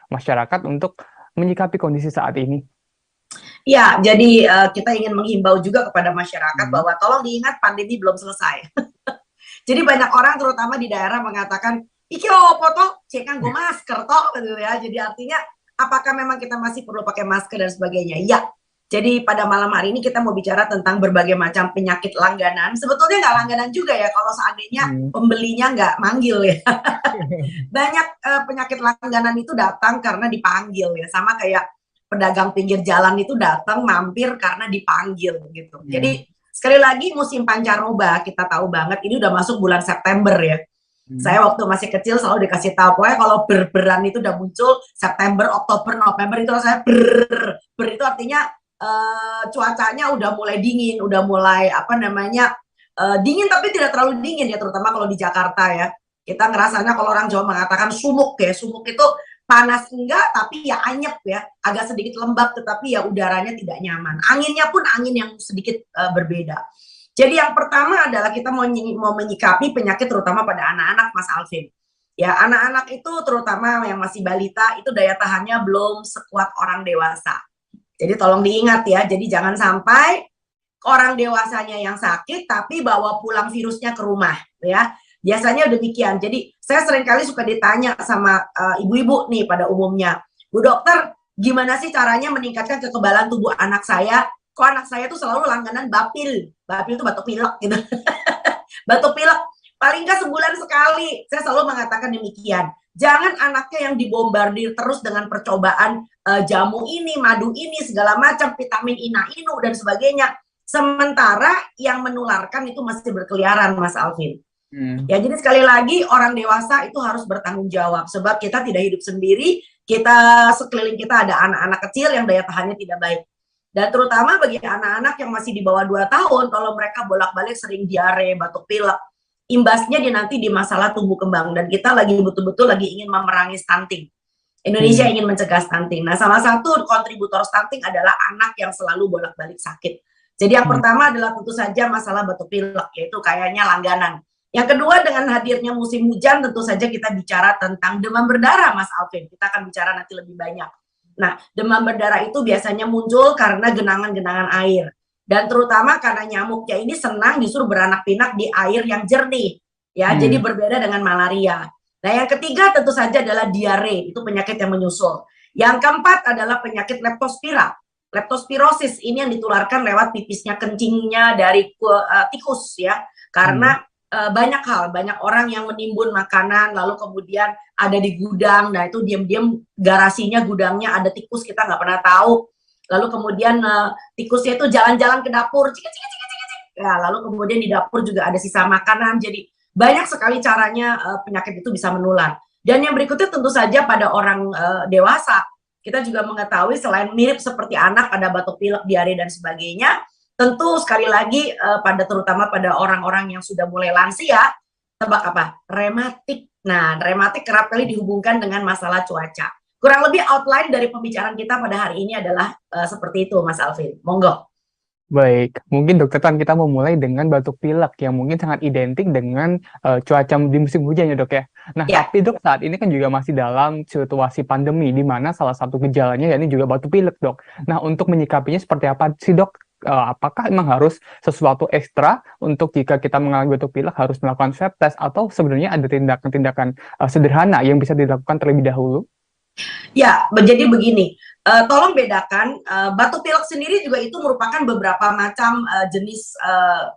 masyarakat untuk menyikapi kondisi saat ini? Ya, jadi kita ingin menghimbau juga kepada masyarakat Hmm. bahwa tolong diingat pandemi belum selesai. Jadi banyak orang terutama di daerah mengatakan, iki opo toh, cek kan gue masker toh, gitu ya. Jadi artinya apakah memang kita masih perlu pakai masker dan sebagainya? Ya. Jadi pada malam hari ini kita mau bicara tentang berbagai macam penyakit langganan. Sebetulnya nggak langganan juga ya kalau seandainya Hmm. pembelinya nggak manggil ya. Banyak penyakit langganan itu datang karena dipanggil ya. Sama kayak pedagang pinggir jalan itu datang mampir karena dipanggil gitu. Hmm. Jadi sekali lagi musim pancaroba kita tahu banget ini udah masuk bulan September ya. Hmm. Saya waktu masih kecil selalu dikasih tahu pokoknya kalau berberan itu udah muncul September, Oktober, November itu saya ber itu artinya cuacanya udah mulai dingin, udah mulai apa namanya dingin tapi tidak terlalu dingin ya terutama kalau di Jakarta ya. Kita ngerasanya kalau orang Jawa mengatakan sumuk ya, sumuk itu panas enggak tapi ya anyep ya, agak sedikit lembab tetapi ya udaranya tidak nyaman. Anginnya pun angin yang sedikit berbeda. Jadi yang pertama adalah kita mau menyikapi penyakit terutama pada anak-anak, Mas Alvin. Ya, anak-anak itu terutama yang masih balita itu daya tahannya belum sekuat orang dewasa. Jadi tolong diingat ya, jadi jangan sampai orang dewasanya yang sakit tapi bawa pulang virusnya ke rumah ya. Biasanya demikian. Jadi saya seringkali suka ditanya sama ibu-ibu nih pada umumnya, Bu dokter, gimana sih caranya meningkatkan kekebalan tubuh anak saya? Kok anak saya tuh selalu langganan bapil. Bapil itu batuk pilek gitu. Batuk pilek paling nggak sebulan sekali. Saya selalu mengatakan demikian. Jangan anaknya yang dibombardir terus dengan percobaan jamu ini, madu ini, segala macam, vitamin ina inu dan sebagainya. Sementara yang menularkan itu masih berkeliaran, Mas Alvin. Hmm. Ya, jadi sekali lagi orang dewasa itu harus bertanggung jawab sebab kita tidak hidup sendiri, kita sekeliling kita ada anak-anak kecil yang daya tahannya tidak baik. Dan terutama bagi anak-anak yang masih di bawah 2 tahun, kalau mereka bolak-balik sering diare, batuk pilek, imbasnya di nanti di masalah tumbuh kembang dan kita lagi betul-betul lagi ingin memerangi stunting. Indonesia Hmm. ingin mencegah stunting. Nah, salah satu kontributor stunting adalah anak yang selalu bolak-balik sakit. Jadi yang Hmm. pertama adalah tentu saja masalah batuk pilek, yaitu kayaknya langganan. Yang kedua dengan hadirnya musim hujan tentu saja kita bicara tentang demam berdarah, Mas Alvin. Kita akan bicara nanti lebih banyak. Nah, demam berdarah itu biasanya muncul karena genangan-genangan air. Dan terutama karena nyamuknya ini senang justru beranak pinak di air yang jernih. Ya, jadi Hmm. berbeda dengan malaria. Nah, yang ketiga tentu saja adalah diare, itu penyakit yang menyusul. Yang keempat adalah penyakit leptospira. Leptospirosis ini yang ditularkan lewat pipisnya kencingnya dari tikus ya. Karena Hmm. banyak hal, banyak orang yang menimbun makanan lalu kemudian ada di gudang, nah itu diam-diam garasinya gudangnya ada tikus kita nggak pernah tahu. Lalu kemudian tikusnya itu jalan-jalan ke dapur, cik, cik, cik, cik, cik. Ya, lalu kemudian di dapur juga ada sisa makanan. Jadi banyak sekali caranya penyakit itu bisa menular. Dan yang berikutnya tentu saja pada orang dewasa. Kita juga mengetahui selain mirip seperti anak, ada batuk pilek, diare dan sebagainya. Tentu sekali lagi pada terutama pada orang-orang yang sudah mulai lansia, tebak apa? Rematik. Nah, rematik kerap kali dihubungkan dengan masalah cuaca. Kurang lebih outline dari pembicaraan kita pada hari ini adalah seperti itu, Mas Alvin. Monggo. Baik, mungkin dokter Tan kita memulai dengan batuk pilek yang mungkin sangat identik dengan cuaca di musim hujan ya dok ya. Nah Ya, tapi dok saat ini kan juga masih dalam situasi pandemi di mana salah satu gejalanya yakni juga batuk pilek dok. Nah untuk menyikapinya seperti apa sih dok? Apakah memang harus sesuatu ekstra untuk jika kita mengalami batuk pilek harus melakukan swab test atau sebenarnya ada tindakan-tindakan sederhana yang bisa dilakukan terlebih dahulu? ya, jadi begini. Tolong bedakan batuk pilek sendiri juga itu merupakan beberapa macam jenis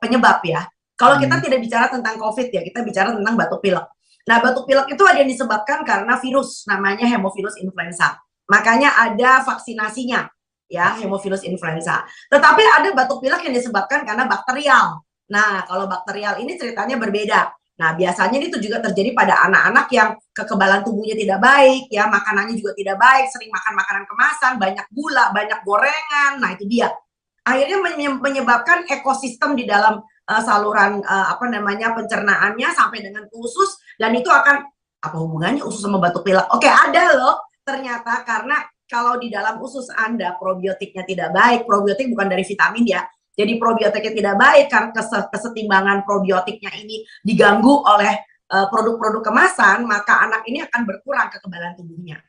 penyebab ya. Kalau kita Hmm. tidak bicara tentang COVID ya, kita bicara tentang batuk pilek. Nah, batuk pilek itu ada yang disebabkan karena virus namanya hemophilus influenza. Makanya ada vaksinasinya ya, hemophilus influenza. Tetapi ada batuk pilek yang disebabkan karena bakterial. Nah, kalau bakterial ini ceritanya berbeda. Nah, biasanya itu juga terjadi pada anak-anak yang kekebalan tubuhnya tidak baik, ya makanannya juga tidak baik, sering makan makanan kemasan, banyak gula, banyak gorengan. Nah, itu dia. Akhirnya menyebabkan ekosistem di dalam saluran apa namanya pencernaannya sampai dengan ke usus dan itu akan apa hubungannya usus sama batuk pilek? Oke, ada loh ternyata karena kalau di dalam usus Anda probiotiknya tidak baik, probiotik bukan dari vitamin ya, jadi probiotiknya tidak baik karena kesetimbangan probiotiknya ini diganggu oleh produk-produk kemasan, maka anak ini akan berkurang kekebalan tubuhnya.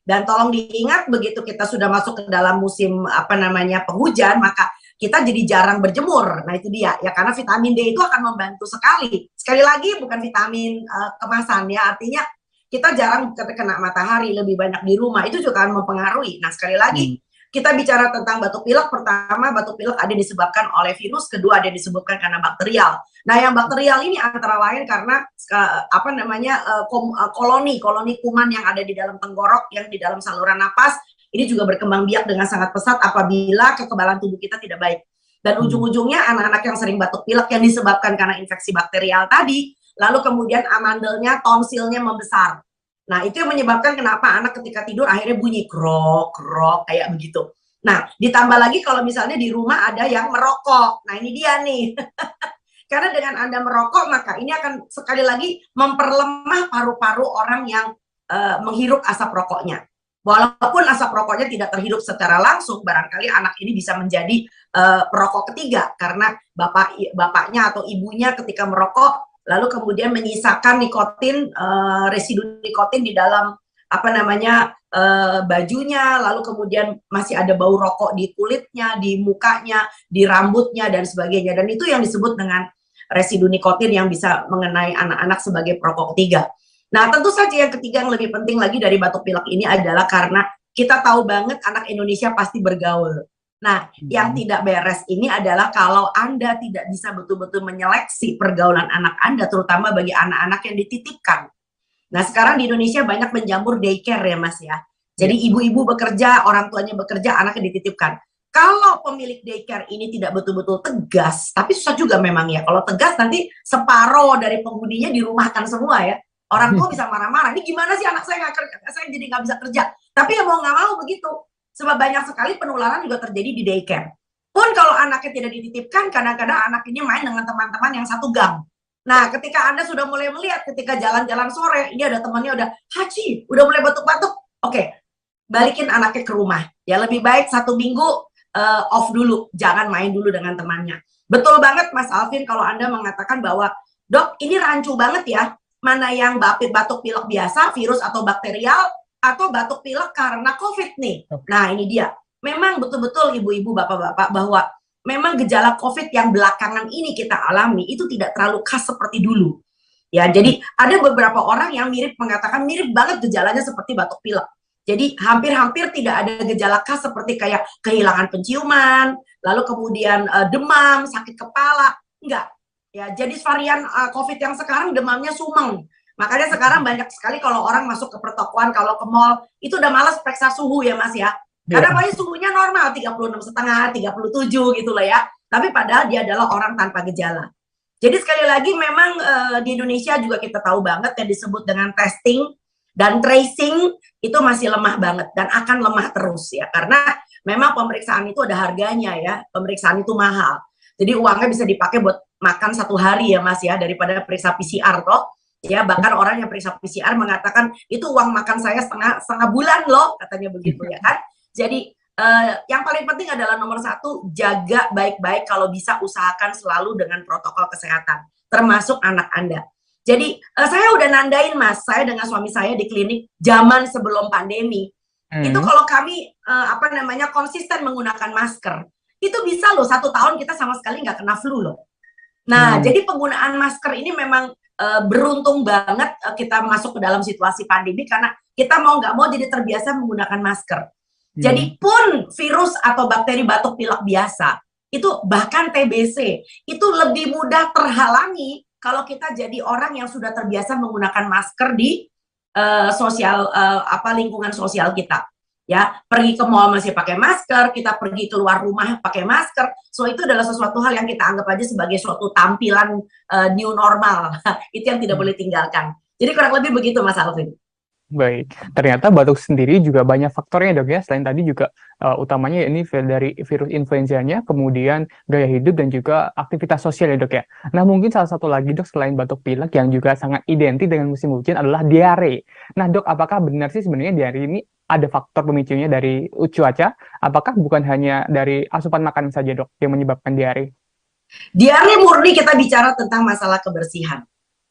Dan tolong diingat begitu kita sudah masuk ke dalam musim penghujan, maka kita jadi jarang berjemur. Nah itu dia ya, karena vitamin D itu akan membantu sekali. Sekali lagi bukan vitamin kemasan ya, artinya kita jarang kena matahari, lebih banyak di rumah, itu juga akan mempengaruhi. Nah sekali lagi kita bicara tentang batuk pilek. Pertama, batuk pilek ada disebabkan oleh virus, kedua ada disebabkan karena bakterial. Nah, yang bakterial ini antara lain karena koloni kuman yang ada di dalam tenggorok, yang di dalam saluran napas, ini juga berkembang biak dengan sangat pesat apabila kekebalan tubuh kita tidak baik. Dan ujung-ujungnya anak-anak yang sering batuk pilek yang disebabkan karena infeksi bakterial tadi, lalu kemudian amandelnya, tonsilnya membesar. Nah, itu yang menyebabkan kenapa anak ketika tidur akhirnya bunyi krok-krok kayak begitu. Nah, ditambah lagi kalau misalnya di rumah ada yang merokok. Nah, ini dia nih. Karena dengan Anda merokok, maka ini akan sekali lagi memperlemah paru-paru orang yang menghirup asap rokoknya. Walaupun asap rokoknya tidak terhirup secara langsung, barangkali anak ini bisa menjadi perokok ketiga. Karena bapaknya atau ibunya ketika merokok, lalu kemudian menyisakan nikotin, residu nikotin di dalam bajunya, lalu kemudian masih ada bau rokok di kulitnya, di mukanya, di rambutnya dan sebagainya. Dan itu yang disebut dengan residu nikotin yang bisa mengenai anak-anak sebagai perokok ketiga. Nah, tentu saja yang ketiga yang lebih penting lagi dari batuk pilek ini adalah karena kita tahu banget anak Indonesia pasti bergaul. Nah, yang tidak beres ini adalah kalau Anda tidak bisa betul-betul menyeleksi pergaulan anak Anda, terutama bagi anak-anak yang dititipkan. Nah, sekarang di Indonesia banyak menjamur daycare ya, Mas ya. Jadi ibu-ibu bekerja, orang tuanya bekerja, anaknya dititipkan. Kalau pemilik daycare ini tidak betul-betul tegas, tapi susah juga memang ya. Kalau tegas nanti separuh dari penghuninya dirumahkan semua ya. Orang tua bisa marah-marah. Ini gimana sih anak saya saya jadi nggak bisa kerja. Tapi ya mau nggak mau begitu. Sebab banyak sekali penularan juga terjadi di daycare. Pun kalau anaknya tidak dititipkan, kadang-kadang anak ini main dengan teman-teman yang satu gang. Nah, ketika Anda sudah mulai melihat ketika jalan-jalan sore, ini ada temannya udah haji, udah mulai batuk-batuk. Oke, balikin anaknya ke rumah. Ya lebih baik 1 minggu off dulu, jangan main dulu dengan temannya. Betul banget Mas Alvin kalau Anda mengatakan bahwa, dok ini rancu banget ya, mana yang batuk pilek biasa, virus atau bakterial, atau batuk pilek karena COVID nih. Nah ini dia, memang betul-betul ibu-ibu, bapak-bapak, bahwa memang gejala COVID yang belakangan ini kita alami itu tidak terlalu khas seperti dulu. Ya, jadi ada beberapa orang yang mengatakan mirip banget gejalanya seperti batuk pilek. Jadi hampir-hampir tidak ada gejala khas seperti kayak kehilangan penciuman, lalu kemudian demam, sakit kepala, enggak. Ya, jadi varian COVID yang sekarang demamnya sumeng. Makanya sekarang banyak sekali kalau orang masuk ke pertokoan, kalau ke mall, itu udah malas periksa suhu ya Mas ya. Karena paling suhunya normal, 36,5, 37 gitu lah ya. Tapi padahal dia adalah orang tanpa gejala. Jadi sekali lagi memang di Indonesia juga kita tahu banget yang disebut dengan testing dan tracing itu masih lemah banget dan akan lemah terus ya. Karena memang pemeriksaan itu ada harganya ya, pemeriksaan itu mahal. Jadi uangnya bisa dipakai buat makan 1 hari ya Mas ya, daripada periksa PCR toh. Ya, bahkan orang yang periksa PCR mengatakan itu uang makan saya setengah bulan loh, katanya begitu ya kan. Jadi yang paling penting adalah nomor 1, jaga baik-baik, kalau bisa usahakan selalu dengan protokol kesehatan, termasuk anak Anda. Jadi saya udah nandain Mas, saya dengan suami saya di klinik zaman sebelum pandemi, itu kalau kami konsisten menggunakan masker, itu bisa loh 1 tahun kita sama sekali nggak kena flu loh. Nah, jadi penggunaan masker ini memang beruntung banget kita masuk ke dalam situasi pandemi karena kita mau nggak mau jadi terbiasa menggunakan masker. Jadi pun virus atau bakteri batuk pilek biasa itu bahkan TBC itu lebih mudah terhalangi kalau kita jadi orang yang sudah terbiasa menggunakan masker di lingkungan sosial kita. Ya, pergi ke mall masih pakai masker, kita pergi keluar rumah pakai masker. So itu adalah sesuatu hal yang kita anggap aja sebagai suatu tampilan new normal. Itu yang tidak boleh tinggalkan. Jadi kurang lebih begitu Mas Alvin. Baik, ternyata batuk sendiri juga banyak faktornya dok ya. Selain tadi juga utamanya ini dari virus influenzanya, kemudian gaya hidup dan juga aktivitas sosial ya dok ya. Nah mungkin salah satu lagi dok selain batuk pilek yang juga sangat identik dengan musim hujan adalah diare. Nah dok, apakah benar sih sebenarnya diare ini ada faktor pemicunya dari cuaca? Apakah bukan hanya dari asupan makanan saja dok yang menyebabkan diare? Diare murni kita bicara tentang masalah kebersihan.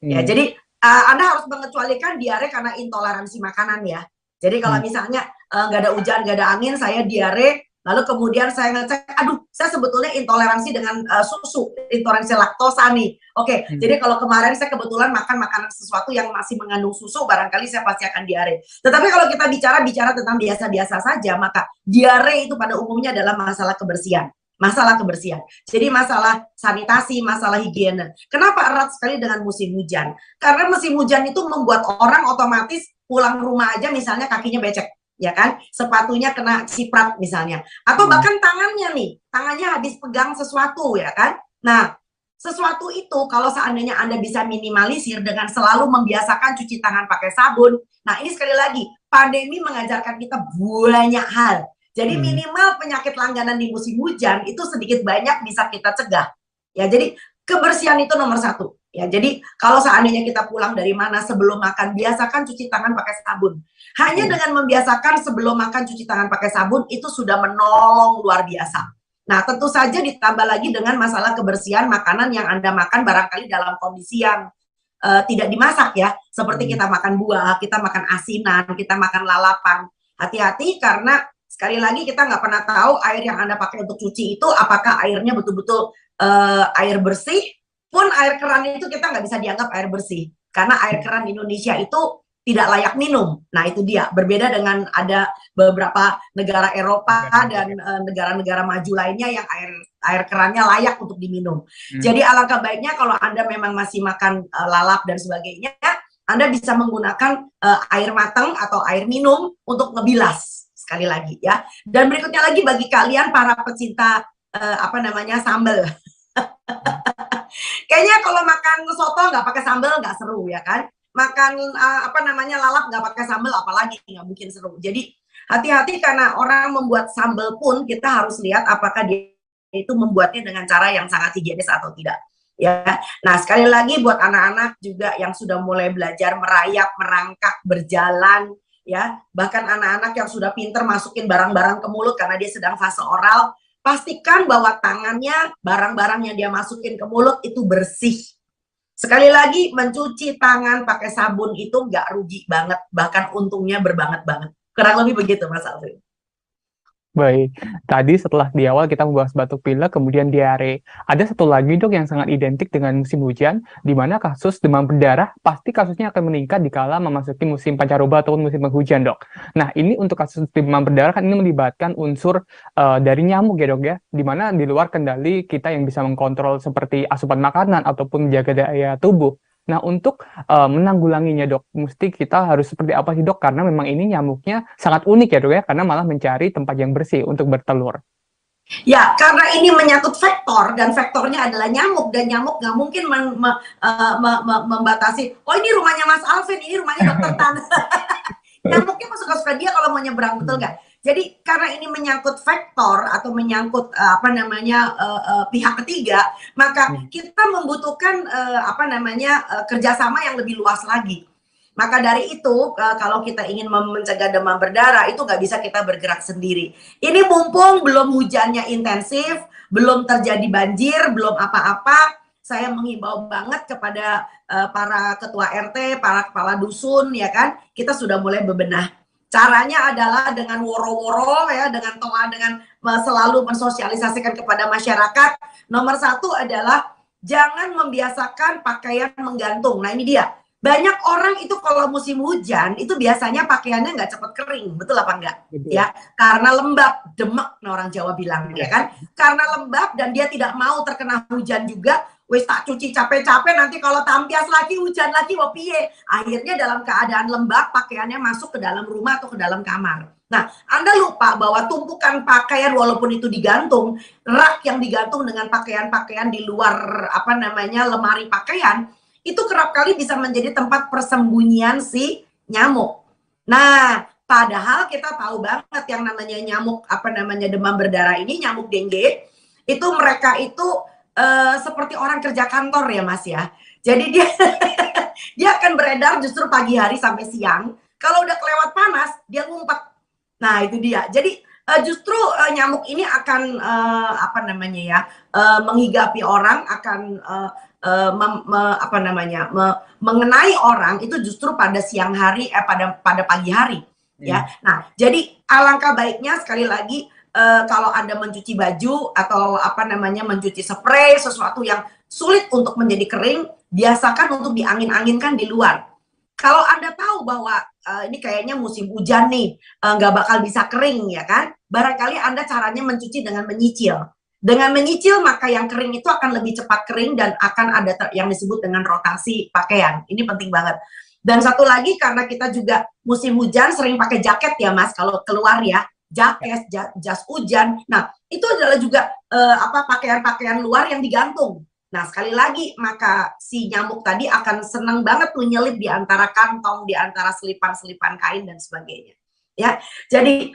Ya, jadi Anda harus mengecualikan diare karena intoleransi makanan ya. Jadi kalau misalnya nggak ada hujan, nggak ada angin, saya diare, lalu kemudian saya ngecek, aduh, saya sebetulnya intoleransi dengan susu, intoleransi laktosa nih. Oke, jadi kalau kemarin saya kebetulan makan makanan sesuatu yang masih mengandung susu, barangkali saya pasti akan diare. Tetapi kalau kita bicara tentang biasa-biasa saja, maka diare itu pada umumnya adalah masalah kebersihan. Masalah kebersihan. Jadi masalah sanitasi, masalah higiene. Kenapa erat sekali dengan musim hujan? Karena musim hujan itu membuat orang otomatis pulang rumah aja misalnya kakinya becek, ya kan? Sepatunya kena ciprat misalnya. Atau bahkan tangannya habis pegang sesuatu, ya kan? Nah, sesuatu itu kalau seandainya Anda bisa minimalisir dengan selalu membiasakan cuci tangan pakai sabun. Nah, ini sekali lagi, pandemi mengajarkan kita banyak hal. Jadi minimal penyakit langganan di musim hujan itu sedikit banyak bisa kita cegah. Ya, jadi kebersihan itu nomor satu. Ya, jadi kalau seandainya kita pulang dari mana sebelum makan, biasakan cuci tangan pakai sabun. Hanya dengan membiasakan sebelum makan cuci tangan pakai sabun itu sudah menolong luar biasa. Nah, tentu saja ditambah lagi dengan masalah kebersihan makanan yang Anda makan barangkali dalam kondisi yang tidak dimasak ya. Seperti kita makan buah, kita makan asinan, kita makan lalapan. Hati-hati karena sekali lagi kita nggak pernah tahu air yang Anda pakai untuk cuci itu apakah airnya betul-betul air bersih, pun air keran itu kita nggak bisa dianggap air bersih. Karena air keran Indonesia itu tidak layak minum. Nah itu dia, berbeda dengan ada beberapa negara Eropa dan negara-negara maju lainnya yang air kerannya layak untuk diminum. Jadi alangkah baiknya kalau Anda memang masih makan lalap dan sebagainya, Anda bisa menggunakan air matang atau air minum untuk ngebilas. Sekali lagi ya. Dan berikutnya lagi bagi kalian para pecinta sambal. Kayaknya kalau makan soto nggak pakai sambal nggak seru ya kan. Makan lalap nggak pakai sambal apalagi nggak mungkin seru. Jadi hati-hati karena orang membuat sambal pun kita harus lihat apakah dia itu membuatnya dengan cara yang sangat higienis atau tidak. Ya. Nah, sekali lagi buat anak-anak juga yang sudah mulai belajar merayap, merangkak, berjalan ya, bahkan anak-anak yang sudah pinter masukin barang-barang ke mulut karena dia sedang fase oral, pastikan bahwa tangannya, barang-barang yang dia masukin ke mulut itu bersih. Sekali lagi, mencuci tangan pakai sabun itu nggak rugi banget, bahkan untungnya berbanget-banget. Kurang lebih begitu, Mas Alvin. Baik, tadi setelah di awal kita membahas batuk pilek, kemudian diare. Ada satu lagi dok yang sangat identik dengan musim hujan, di mana kasus demam berdarah pasti kasusnya akan meningkat dikala memasuki musim pancaroba ataupun musim penghujan dok. Nah ini untuk kasus demam berdarah kan ini melibatkan unsur dari nyamuk ya dok ya, di mana di luar kendali kita yang bisa mengkontrol seperti asupan makanan ataupun menjaga daya tubuh. Nah, untuk menanggulanginya dok, mesti kita harus seperti apa sih dok? Karena memang ini nyamuknya sangat unik ya dok ya, karena malah mencari tempat yang bersih untuk bertelur. Ya, karena ini menyangkut vektor dan vektornya adalah nyamuk dan nyamuk nggak mungkin membatasi. Oh ini rumahnya Mas Alvin, ini rumahnya Dokter Tan. Nyamuknya suka-suka dia kalau mau nyebrang, betul nggak? Jadi karena ini menyangkut vektor atau menyangkut pihak ketiga, maka kita membutuhkan kerjasama yang lebih luas lagi. Maka dari itu kalau kita ingin mencegah demam berdarah itu nggak bisa kita bergerak sendiri. Ini mumpung belum hujannya intensif, belum terjadi banjir, belum apa-apa, saya menghimbau banget kepada para ketua RT, para kepala dusun, ya kan, kita sudah mulai bebenah. Caranya adalah dengan woro-woro ya, dengan selalu mensosialisasikan kepada masyarakat. Nomor satu adalah jangan membiasakan pakaian menggantung. Nah ini dia. Banyak orang itu kalau musim hujan itu biasanya pakaiannya nggak cepat kering, betul apa enggak? Ya, karena lembab, demek, orang Jawa bilang, ya kan? Karena lembab dan dia tidak mau terkena hujan juga. Wes tak cuci capek-capek nanti kalau tampias lagi hujan lagi mau piye. Akhirnya dalam keadaan lembab pakaiannya masuk ke dalam rumah atau ke dalam kamar. Nah, Anda lupa bahwa tumpukan pakaian walaupun itu digantung, rak yang digantung dengan pakaian-pakaian di luar lemari pakaian itu kerap kali bisa menjadi tempat persembunyian si nyamuk. Nah, padahal kita tahu banget yang namanya nyamuk demam berdarah ini, nyamuk dengue, itu mereka itu seperti orang kerja kantor ya Mas ya. Jadi dia akan beredar justru pagi hari sampai siang. Kalau udah kelewat panas, dia ngumpet. Nah, itu dia. Jadi justru nyamuk ini akan menghigapi orang, akan mengenai orang itu justru pada siang hari, pada pagi hari. ya. Nah, jadi alangkah baiknya sekali lagi kalau Anda mencuci baju atau apa namanya mencuci spray sesuatu yang sulit untuk menjadi kering, biasakan untuk diangin-anginkan di luar. Kalau Anda tahu bahwa ini kayaknya musim hujan nih, nggak bakal bisa kering ya kan, barangkali Anda caranya mencuci dengan menyicil. Dengan menyicil maka yang kering itu akan lebih cepat kering dan akan ada yang disebut dengan rotasi pakaian. Ini penting banget. Dan satu lagi karena kita juga musim hujan sering pakai jaket ya Mas kalau keluar ya, jaket, jas hujan. Nah, itu adalah juga pakaian-pakaian luar yang digantung. Nah, sekali lagi maka si nyamuk tadi akan senang banget tuh nyelip di antara kantong, di antara selipan-selipan kain dan sebagainya. Ya. Jadi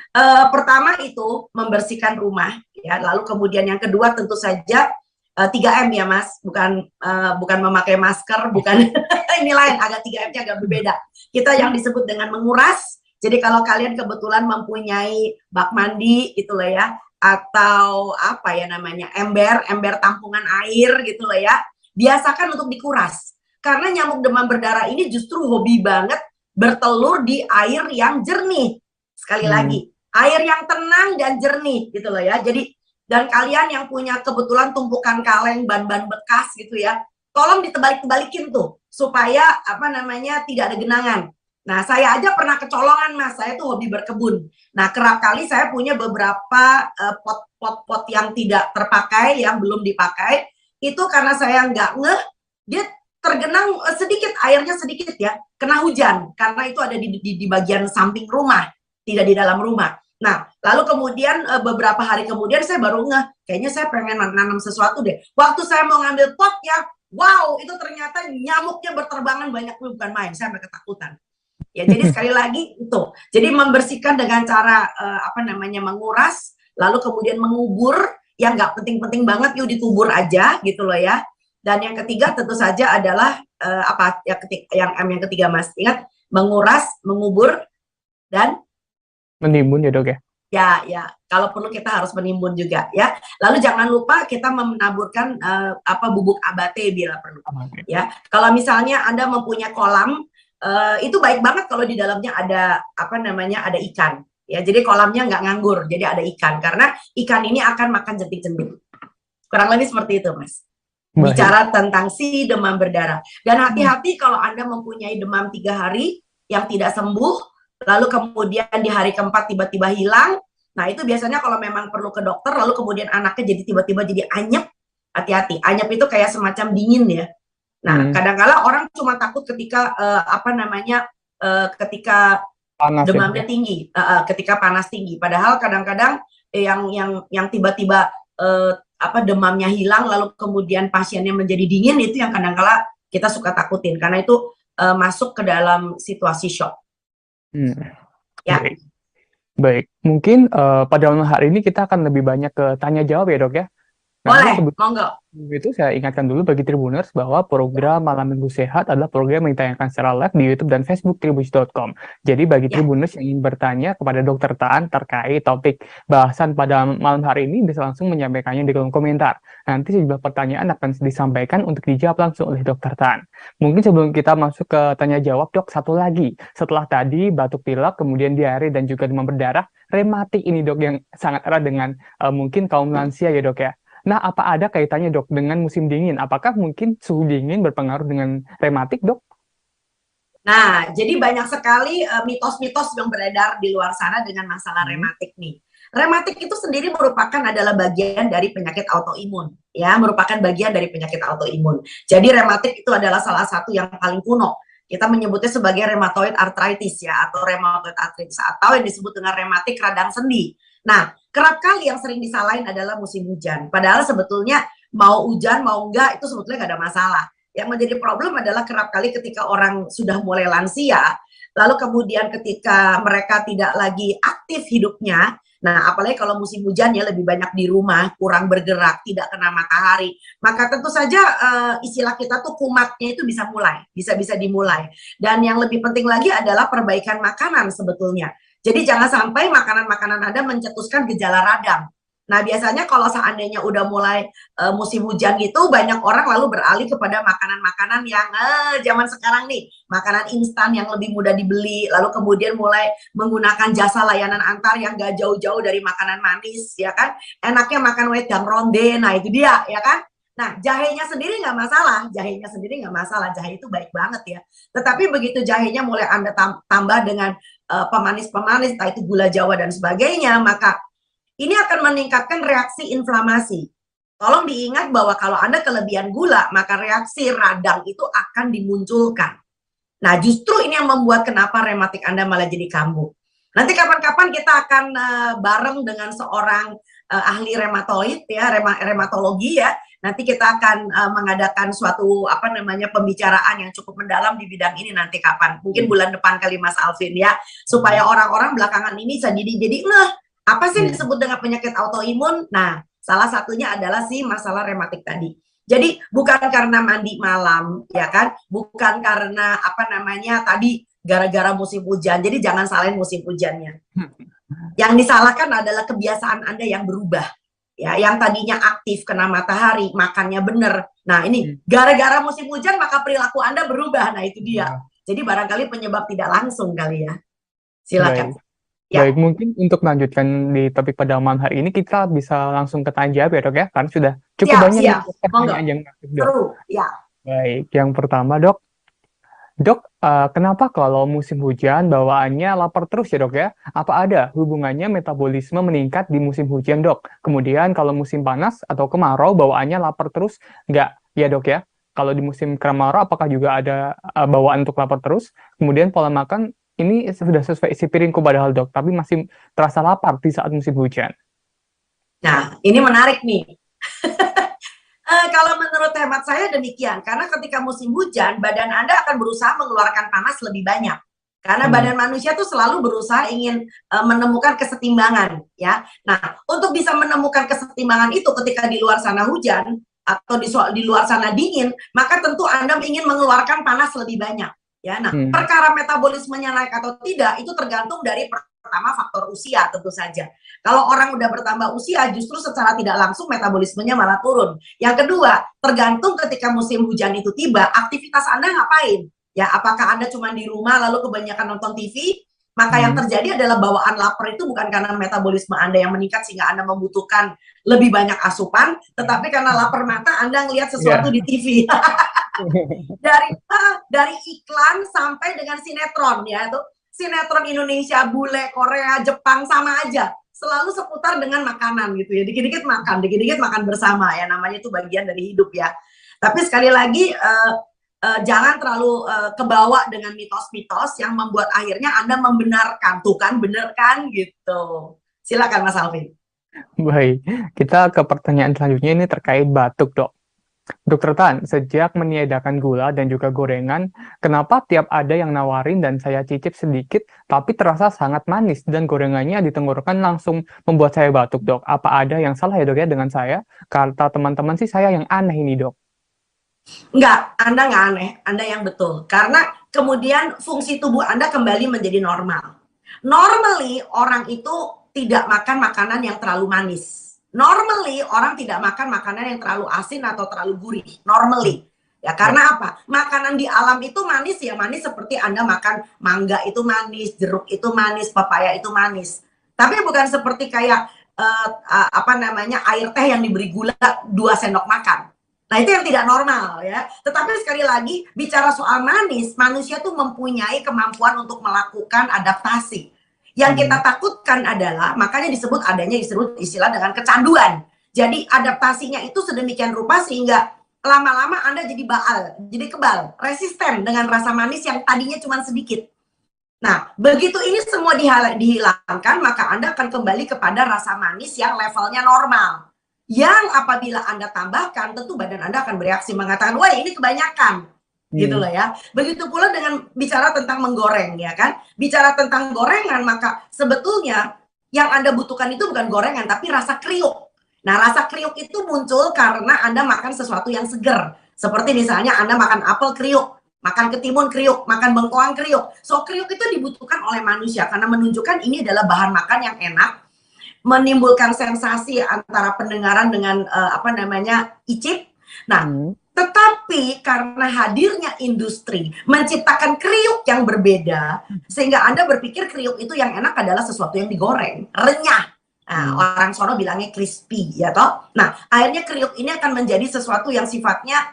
pertama itu membersihkan rumah ya, lalu kemudian yang kedua tentu saja 3M ya Mas, bukan memakai masker, bukan ini lain, agak 3M-nya agak berbeda. Kita yang disebut dengan menguras. Jadi kalau kalian kebetulan mempunyai bak mandi gitu lah ya, atau apa ya namanya, ember tampungan air gitu lah ya, biasakan untuk dikuras. Karena nyamuk demam berdarah ini justru hobi banget bertelur di air yang jernih. Sekali lagi, air yang tenang dan jernih gitu loh ya. Jadi dan kalian yang punya kebetulan tumpukan kaleng, ban-ban bekas gitu ya, tolong ditebalik-tebalikin tuh supaya apa namanya tidak ada genangan. Nah, saya aja pernah kecolongan Mas, saya tuh hobi berkebun. Nah, kerap kali saya punya beberapa pot-pot yang tidak terpakai, yang belum dipakai, itu karena saya nggak ngeh, dia tergenang sedikit, airnya sedikit ya, kena hujan, karena itu ada di bagian samping rumah, tidak di dalam rumah. Nah, lalu kemudian beberapa hari kemudian saya baru ngeh, kayaknya saya pengen nanam sesuatu deh. Waktu saya mau ngambil pot ya, wow, itu ternyata nyamuknya berterbangan banyak, bukan main, saya sampai ketakutan. Ya, jadi sekali lagi itu. Jadi membersihkan dengan cara menguras, lalu kemudian mengubur, yang nggak penting-penting banget yuk dikubur aja gitu loh ya. Dan yang ketiga tentu saja adalah yang ketiga Mas, ingat menguras, mengubur dan menimbun ya Dok ya? Ya, kalau perlu kita harus menimbun juga ya. Lalu jangan lupa kita menaburkan bubuk abate bila perlu. Ya, kalau misalnya Anda mempunyai kolam, itu baik banget kalau di dalamnya ada ada ikan. Ya, jadi kolamnya nggak nganggur, jadi ada ikan karena ikan ini akan makan jentik-jentik. Kurang lebih seperti itu, Mas. Bicara tentang si demam berdarah. Dan hati-hati kalau Anda mempunyai demam 3 hari yang tidak sembuh, lalu kemudian di hari keempat tiba-tiba hilang. Nah, itu biasanya kalau memang perlu ke dokter, lalu kemudian anaknya jadi tiba-tiba jadi anyep, hati-hati. Anyep itu kayak semacam dingin ya. Nah, kadang-kala orang cuma takut ketika ketika panas demamnya tinggi, ketika panas tinggi. Padahal kadang-kadang yang tiba-tiba demamnya hilang, lalu kemudian pasiennya menjadi dingin, itu yang kadang-kala kita suka takutin karena itu masuk ke dalam situasi shock. Ya. Baik. Mungkin pada malam hari ini kita akan lebih banyak ke tanya jawab ya Dok ya. Boleh, monggo. Itu saya ingatkan dulu bagi Tribuners bahwa program Malam Minggu Sehat adalah program yang ditayangkan secara live di YouTube dan Facebook Tribunnews.com. Jadi bagi Tribuners yang ingin bertanya kepada Dr. Taan terkait topik bahasan pada malam hari ini bisa langsung menyampaikannya di kolom komentar. Nanti sejumlah pertanyaan akan disampaikan untuk dijawab langsung oleh Dr. Taan. Mungkin sebelum kita masuk ke tanya jawab, Dok, satu lagi. Setelah tadi batuk pilek, kemudian diare dan juga demam berdarah, rematik ini Dok yang sangat erat dengan mungkin kaum lansia ya Dok ya. Nah, apa ada kaitannya Dok dengan musim dingin? Apakah mungkin suhu dingin berpengaruh dengan rematik Dok? Nah, jadi banyak sekali mitos-mitos yang beredar di luar sana dengan masalah rematik nih. Rematik itu sendiri merupakan adalah bagian dari penyakit autoimun, ya, merupakan bagian dari penyakit autoimun. Jadi rematik itu adalah salah satu yang paling kuno. Kita menyebutnya sebagai rheumatoid arthritis ya, atau rheumatoid arthritis, atau yang disebut dengan rematik radang sendi. Nah, kerap kali yang sering disalahin adalah musim hujan. Padahal sebetulnya mau hujan, mau enggak, itu sebetulnya nggak ada masalah. Yang menjadi problem adalah kerap kali ketika orang sudah mulai lansia, lalu kemudian ketika mereka tidak lagi aktif hidupnya, nah apalagi kalau musim hujan ya lebih banyak di rumah, kurang bergerak, tidak kena matahari, maka tentu saja istilah kita tuh kumatnya itu bisa dimulai. Dan yang lebih penting lagi adalah perbaikan makanan sebetulnya. Jadi jangan sampai makanan-makanan Anda mencetuskan gejala radang. Nah, biasanya kalau seandainya udah mulai musim hujan gitu, banyak orang lalu beralih kepada makanan-makanan yang zaman sekarang nih, makanan instan yang lebih mudah dibeli, lalu kemudian mulai menggunakan jasa layanan antar yang gak jauh-jauh dari makanan manis, ya kan? Enaknya makan wedang ronde, nah itu dia, ya kan? Nah, jahenya sendiri nggak masalah, jahe itu baik banget ya. Tetapi begitu jahenya mulai Anda tambah dengan pemanis-pemanis, entah itu gula Jawa dan sebagainya, maka ini akan meningkatkan reaksi inflamasi. Tolong diingat bahwa kalau Anda kelebihan gula, maka reaksi radang itu akan dimunculkan. Nah, justru ini yang membuat kenapa rematik Anda malah jadi kambuh. Nanti kapan-kapan kita akan bareng dengan seorang ahli reumatoid ya, reumatologi ya. Nanti kita akan mengadakan suatu pembicaraan yang cukup mendalam di bidang ini nanti kapan. Mungkin bulan depan kali Mas Alvin ya, supaya orang-orang belakangan ini jadi apa sih yang disebut dengan penyakit autoimun? Nah, salah satunya adalah si masalah rematik tadi. Jadi bukan karena mandi malam, ya kan? Bukan karena tadi gara-gara musim hujan. Jadi jangan salahin musim hujannya. Yang disalahkan adalah kebiasaan Anda yang berubah. Ya, yang tadinya aktif kena matahari, makannya bener. Nah, ini gara-gara musim hujan maka perilaku Anda berubah. Nah, itu dia. Jadi barangkali penyebab tidak langsung kali ya. Silakan. Baik. Ya. Baik, mungkin untuk melanjutkan di topik pada malam hari ini, kita bisa langsung ke tanya jawab ya dok ya, karena sudah cukup banyak pertanyaan yang masuk dok. Ya. Baik, yang pertama dok, kenapa kalau musim hujan bawaannya lapar terus ya dok ya? Apa ada hubungannya metabolisme meningkat di musim hujan dok? Kemudian kalau musim panas atau kemarau bawaannya lapar terus nggak ya dok ya? Kalau di musim kemarau apakah juga ada bawaan untuk lapar terus? Kemudian pola makan ini sudah sesuai isi piringku padahal dok, tapi masih terasa lapar di saat musim hujan. Nah, ini menarik nih. Kalau menurut hemat saya demikian, karena ketika musim hujan, badan Anda akan berusaha mengeluarkan panas lebih banyak. Karena badan manusia tuh selalu berusaha ingin menemukan kesetimbangan, ya. Nah, untuk bisa menemukan kesetimbangan itu ketika di luar sana hujan atau di luar sana dingin, maka tentu Anda ingin mengeluarkan panas lebih banyak. Ya, nah, perkara metabolismenya naik atau tidak itu tergantung dari pertama faktor usia tentu saja. Kalau orang udah bertambah usia justru secara tidak langsung metabolismenya malah turun. Yang kedua, tergantung ketika musim hujan itu tiba, aktivitas Anda ngapain? Ya, apakah Anda cuma di rumah lalu kebanyakan nonton TV? Maka yang terjadi adalah bawaan lapar itu bukan karena metabolisme Anda yang meningkat sehingga Anda membutuhkan lebih banyak asupan, tetapi karena lapar mata Anda ngelihat sesuatu di TV. dari iklan sampai dengan sinetron ya, tuh sinetron Indonesia, bule, Korea, Jepang sama aja, selalu seputar dengan makanan gitu ya, dikit-dikit makan bersama ya, namanya itu bagian dari hidup ya. Tapi sekali lagi jangan terlalu kebawa dengan mitos-mitos yang membuat akhirnya Anda membenarkan, tuh kan bener kan gitu. Silakan Mas Alvin. Baik, kita ke pertanyaan selanjutnya, ini terkait batuk dok. Dokter Tan, sejak meniadakan gula dan juga gorengan, kenapa tiap ada yang nawarin dan saya cicip sedikit, tapi terasa sangat manis dan gorengannya di tenggorokan langsung membuat saya batuk, dok? Apa ada yang salah ya dok ya dengan saya? Kata teman-teman sih saya yang aneh ini, dok. Enggak, Anda nggak aneh, Anda yang betul. Karena kemudian fungsi tubuh Anda kembali menjadi normal. Normally, orang itu tidak makan makanan yang terlalu manis. Normally orang tidak makan makanan yang terlalu asin atau terlalu gurih. Normally. Ya karena apa? Makanan di alam itu manis ya, manis seperti Anda makan mangga itu manis, jeruk itu manis, pepaya itu manis. Tapi bukan seperti kayak air teh yang diberi gula 2 sendok makan. Nah, itu yang tidak normal ya. Tetapi sekali lagi bicara soal manis, manusia tuh mempunyai kemampuan untuk melakukan adaptasi. Yang kita takutkan adalah, makanya disebut istilah dengan kecanduan. Jadi adaptasinya itu sedemikian rupa sehingga lama-lama Anda jadi kebal, resisten dengan rasa manis yang tadinya cuma sedikit. Nah, begitu ini semua dihilangkan, maka Anda akan kembali kepada rasa manis yang levelnya normal. Yang apabila Anda tambahkan, tentu badan Anda akan bereaksi mengatakan, wah ini kebanyakan. Gitu loh ya. Begitu pula dengan bicara tentang menggoreng ya kan. Bicara tentang gorengan, maka sebetulnya yang Anda butuhkan itu bukan gorengan tapi rasa kriuk. Nah, rasa kriuk itu muncul karena Anda makan sesuatu yang seger. Seperti misalnya Anda makan apel kriuk, makan ketimun kriuk, makan bengkoang kriuk. So kriuk itu dibutuhkan oleh manusia karena menunjukkan ini adalah bahan makan yang enak. menimbulkan sensasi antara pendengaran dengan icip. Nah, tetapi karena hadirnya industri menciptakan kriuk yang berbeda, sehingga Anda berpikir kriuk itu yang enak adalah sesuatu yang digoreng, renyah. Nah, orang sono bilangnya crispy, ya toh. Nah, akhirnya kriuk ini akan menjadi sesuatu yang sifatnya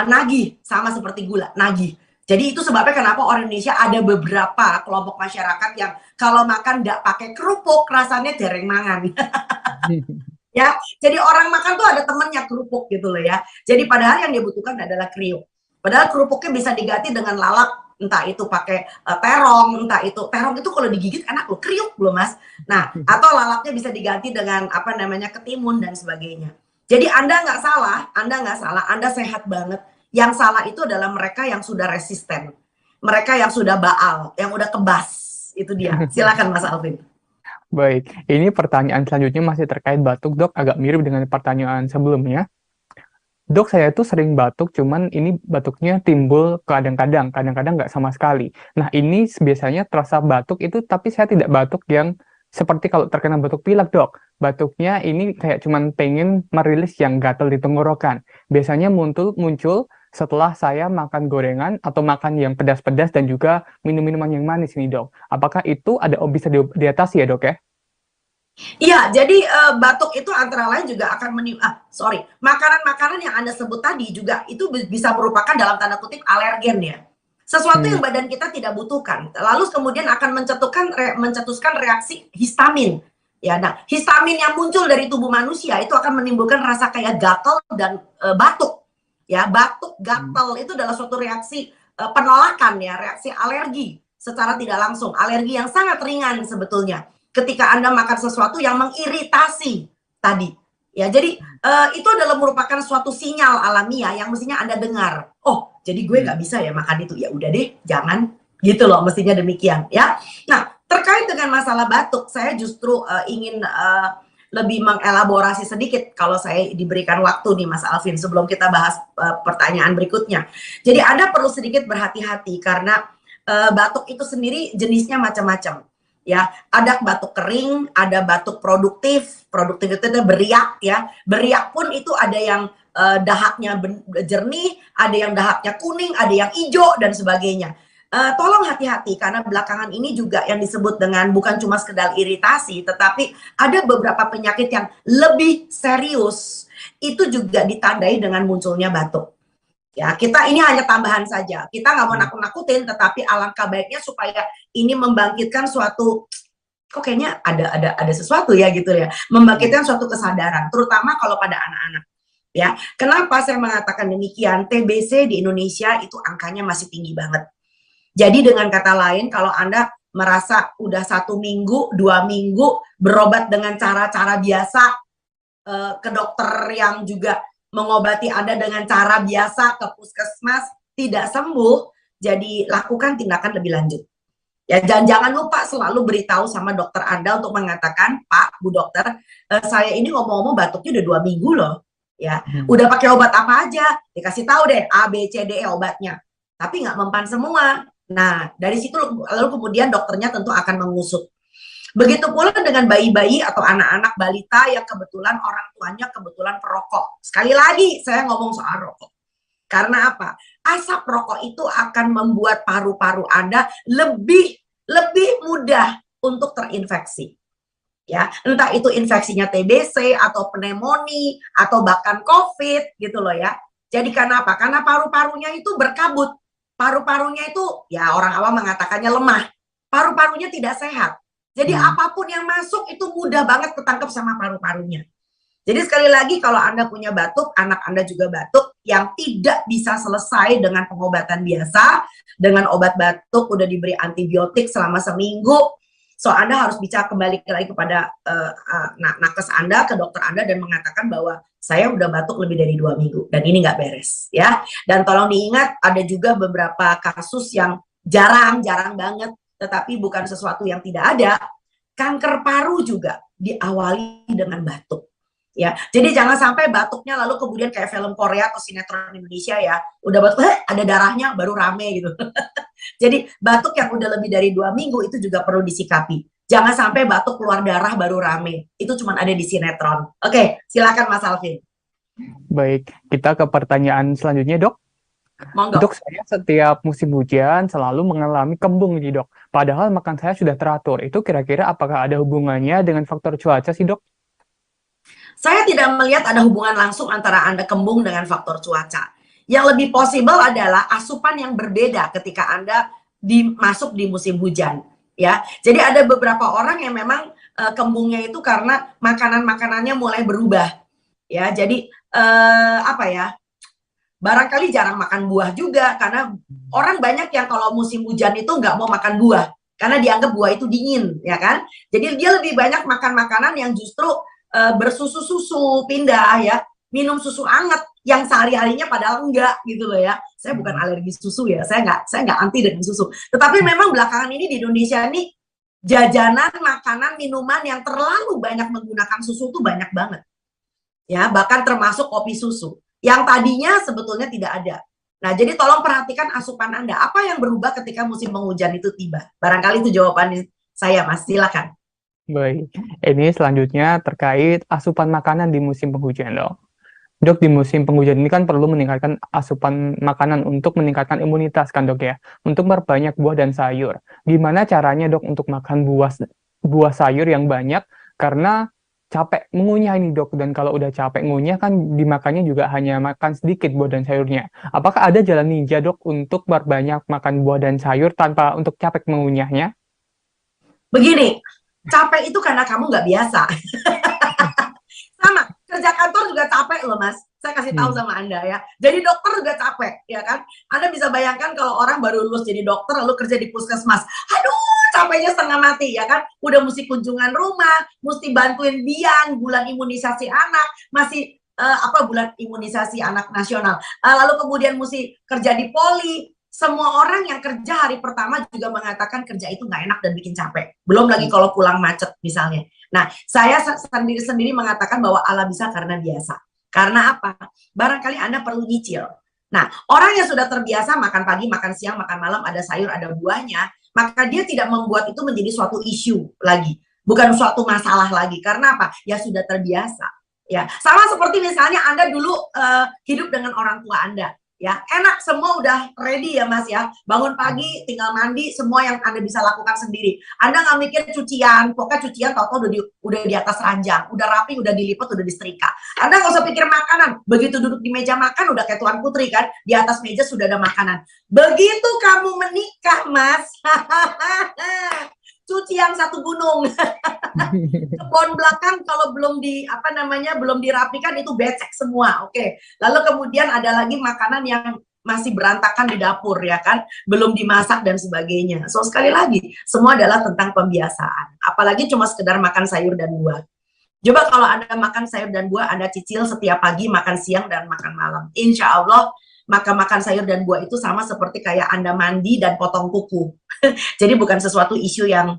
nagih, sama seperti gula, nagih. Jadi itu sebabnya kenapa orang Indonesia ada beberapa kelompok masyarakat yang kalau makan nggak pakai kerupuk rasanya dereng mangan. Ya, jadi orang makan tuh ada temennya kerupuk gitu loh ya. Jadi padahal yang dia butuhkan adalah kriuk. Padahal kerupuknya bisa diganti dengan lalap, entah itu pakai terong, entah itu terong itu kalau digigit enak loh, kriuk loh mas. Nah, atau lalapnya bisa diganti dengan ketimun dan sebagainya. Jadi Anda nggak salah, Anda sehat banget. Yang salah itu adalah mereka yang sudah resisten, mereka yang sudah baal, yang udah kebas. Itu dia. Silakan Mas Alvin. Baik, ini pertanyaan selanjutnya masih terkait batuk, Dok. Agak mirip dengan pertanyaan sebelumnya. Dok, saya tuh sering batuk, cuman ini batuknya timbul kadang-kadang nggak sama sekali. Nah, ini biasanya terasa batuk itu, tapi saya tidak batuk yang seperti kalau terkena batuk pilek, Dok. Batuknya ini kayak cuman pengen merilis yang gatal di tenggorokan. Biasanya muncul setelah saya makan gorengan atau makan yang pedas-pedas dan juga minum-minuman yang manis nih, Dok. Apakah itu bisa diatasi ya, Dok ya? Iya, jadi batuk itu antara lain juga akan makanan-makanan yang Anda sebut tadi juga itu bisa merupakan dalam tanda kutip alergen ya. Sesuatu yang badan kita tidak butuhkan. Lalu kemudian akan mencetuskan reaksi histamin. Ya, nah, histamin yang muncul dari tubuh manusia itu akan menimbulkan rasa kayak gatal dan batuk. Ya, batuk, gatal itu adalah suatu reaksi penolakan ya, reaksi alergi secara tidak langsung. Alergi yang sangat ringan sebetulnya ketika Anda makan sesuatu yang mengiritasi tadi. Ya, jadi itu adalah merupakan suatu sinyal alamiah yang mestinya Anda dengar. Oh, jadi gue nggak bisa ya makan itu. Ya udah deh, jangan gitu loh, mestinya demikian ya. Nah, terkait dengan masalah batuk, saya justru ingin lebih mengelaborasi sedikit kalau saya diberikan waktu nih Mas Alvin sebelum kita bahas pertanyaan berikutnya. Jadi Anda perlu sedikit berhati-hati karena batuk itu sendiri jenisnya macam-macam. Ya, ada batuk kering, ada batuk produktif itu beriak ya. Beriak pun itu ada yang dahaknya jernih, ada yang dahaknya kuning, ada yang hijau dan sebagainya. Tolong hati-hati karena belakangan ini juga yang disebut dengan bukan cuma sekedar iritasi, tetapi ada beberapa penyakit yang lebih serius itu juga ditandai dengan munculnya batuk. Ya, kita ini hanya tambahan saja. Kita nggak mau nakut-nakutin, tetapi alangkah baiknya supaya ini membangkitkan suatu, kok kayaknya ada sesuatu ya gitu ya, membangkitkan suatu kesadaran, terutama kalau pada anak-anak. Ya, kenapa saya mengatakan demikian? TBC di Indonesia itu angkanya masih tinggi banget. Jadi dengan kata lain, kalau Anda merasa udah 1 minggu, 2 minggu berobat dengan cara-cara biasa, ke dokter yang juga mengobati Anda dengan cara biasa ke puskesmas tidak sembuh, jadi lakukan tindakan lebih lanjut. Ya, jangan lupa selalu beritahu sama dokter Anda untuk mengatakan, Pak, Bu dokter, saya ini ngomong-ngomong batuknya udah 2 minggu loh. Ya, udah pakai obat apa aja? Dikasih tahu deh A, B, C, D, E obatnya. Tapi nggak mempan semua. Nah, dari situ lalu kemudian dokternya tentu akan mengusut. Begitu pula dengan bayi-bayi atau anak-anak balita yang kebetulan orang tuanya kebetulan perokok. Sekali lagi saya ngomong soal rokok. Karena apa? Asap rokok itu akan membuat paru-paru Anda lebih mudah untuk terinfeksi. Ya, entah itu infeksinya TBC atau pneumonia atau bahkan COVID gitu loh ya. Jadi karena apa? Karena paru-parunya itu berkabut. Paru-parunya itu ya orang awam mengatakannya lemah. Paru-parunya tidak sehat. Jadi apapun yang masuk itu mudah banget ketangkep sama paru-parunya. Jadi sekali lagi kalau Anda punya batuk, anak Anda juga batuk yang tidak bisa selesai dengan pengobatan biasa, dengan obat batuk udah diberi antibiotik selama seminggu, so Anda harus bisa kembali lagi kepada nakes Anda, ke dokter Anda dan mengatakan bahwa saya udah batuk lebih dari 2 minggu dan ini nggak beres ya. Dan tolong diingat ada juga beberapa kasus yang jarang banget, tetapi bukan sesuatu yang tidak ada. Kanker paru juga diawali dengan batuk. Ya, jadi jangan sampai batuknya lalu kemudian kayak film Korea atau sinetron Indonesia ya, udah batuk, ada darahnya baru rame gitu. Jadi batuk yang udah lebih dari 2 minggu itu juga perlu disikapi. Jangan sampai batuk keluar darah baru rame. Itu cuma ada di sinetron. Oke, silakan Mas Alvin. Baik, kita ke pertanyaan selanjutnya, Dok. Monggo. Dok, saya setiap musim hujan selalu mengalami kembung nih, Dok. Padahal makan saya sudah teratur. Itu kira-kira apakah ada hubungannya dengan faktor cuaca sih, Dok? Saya tidak melihat ada hubungan langsung antara Anda kembung dengan faktor cuaca. Yang lebih possible adalah asupan yang berbeda ketika Anda masuk di musim hujan. Ya, jadi ada beberapa orang yang memang kembungnya itu karena makanan-makanannya mulai berubah. Ya, jadi apa ya? Barangkali jarang makan buah juga karena orang banyak yang kalau musim hujan itu nggak mau makan buah karena dianggap buah itu dingin, ya kan? Jadi dia lebih banyak makan makanan yang justru bersusu-susu, pindah ya, minum susu hangat yang sehari-harinya padahal enggak gitu loh ya. Saya bukan alergi susu ya, saya nggak anti dengan susu. Tetapi memang belakangan ini di Indonesia ini jajanan, makanan, minuman yang terlalu banyak menggunakan susu tuh banyak banget. Ya, bahkan termasuk kopi susu yang tadinya sebetulnya tidak ada. Nah, jadi tolong perhatikan asupan Anda. Apa yang berubah ketika musim penghujan itu tiba? Barangkali itu jawaban saya, Mas. Silakan. Baik, ini selanjutnya terkait asupan makanan di musim penghujan, Dok. Dok, di musim penghujan ini kan perlu meningkatkan asupan makanan untuk meningkatkan imunitas kan, Dok ya? Untuk memperbanyak buah dan sayur. Gimana caranya, Dok, untuk makan buah sayur yang banyak? Karena capek mengunyah ini, Dok. Dan kalau udah capek mengunyah kan dimakannya juga hanya makan sedikit buah dan sayurnya. Apakah ada jalan ninja, Dok, untuk memperbanyak makan buah dan sayur tanpa untuk capek mengunyahnya? Begini, capek itu karena kamu nggak biasa. Sama, kerja kantor juga capek loh Mas. Saya kasih tahu sama Anda ya. Jadi dokter juga capek, ya kan? Anda bisa bayangkan kalau orang baru lulus jadi dokter lalu kerja di puskesmas. Aduh, capeknya setengah mati ya kan? Udah mesti kunjungan rumah, mesti bantuin biang, bulan imunisasi anak, masih bulan imunisasi anak nasional. Lalu kemudian mesti kerja di poli. Semua orang yang kerja hari pertama juga mengatakan kerja itu nggak enak dan bikin capek. Belum lagi kalau pulang macet misalnya. Nah, saya sendiri mengatakan bahwa Allah bisa karena biasa. Karena apa? Barangkali Anda perlu nyicil. Nah, orang yang sudah terbiasa makan pagi, makan siang, makan malam, ada sayur, ada buahnya, maka dia tidak membuat itu menjadi suatu isu lagi. Bukan suatu masalah lagi. Karena apa? Ya sudah terbiasa. Ya, sama seperti misalnya Anda dulu hidup dengan orang tua Anda. Ya, enak, semua udah ready ya Mas ya. Bangun pagi, tinggal mandi, semua yang Anda bisa lakukan sendiri. Anda nggak mikir cucian, pokoknya cucian tau-tau udah di atas ranjang, udah rapi, udah dilipat, udah disetrika. Anda nggak usah pikir makanan, begitu duduk di meja makan udah kayak Tuan Putri kan, di atas meja sudah ada makanan. Begitu kamu menikah Mas, cucian satu gunung. Kebun belakang kalau belum belum dirapikan itu becek semua. Oke. Lalu kemudian ada lagi makanan yang masih berantakan di dapur ya kan, belum dimasak dan sebagainya. So sekali lagi, semua adalah tentang pembiasaan. Apalagi cuma sekedar makan sayur dan buah. Coba kalau Anda makan sayur dan buah, Anda cicil setiap pagi, makan siang dan makan malam. Insya Allah makan sayur dan buah itu sama seperti kayak Anda mandi dan potong kuku. Jadi bukan sesuatu isu yang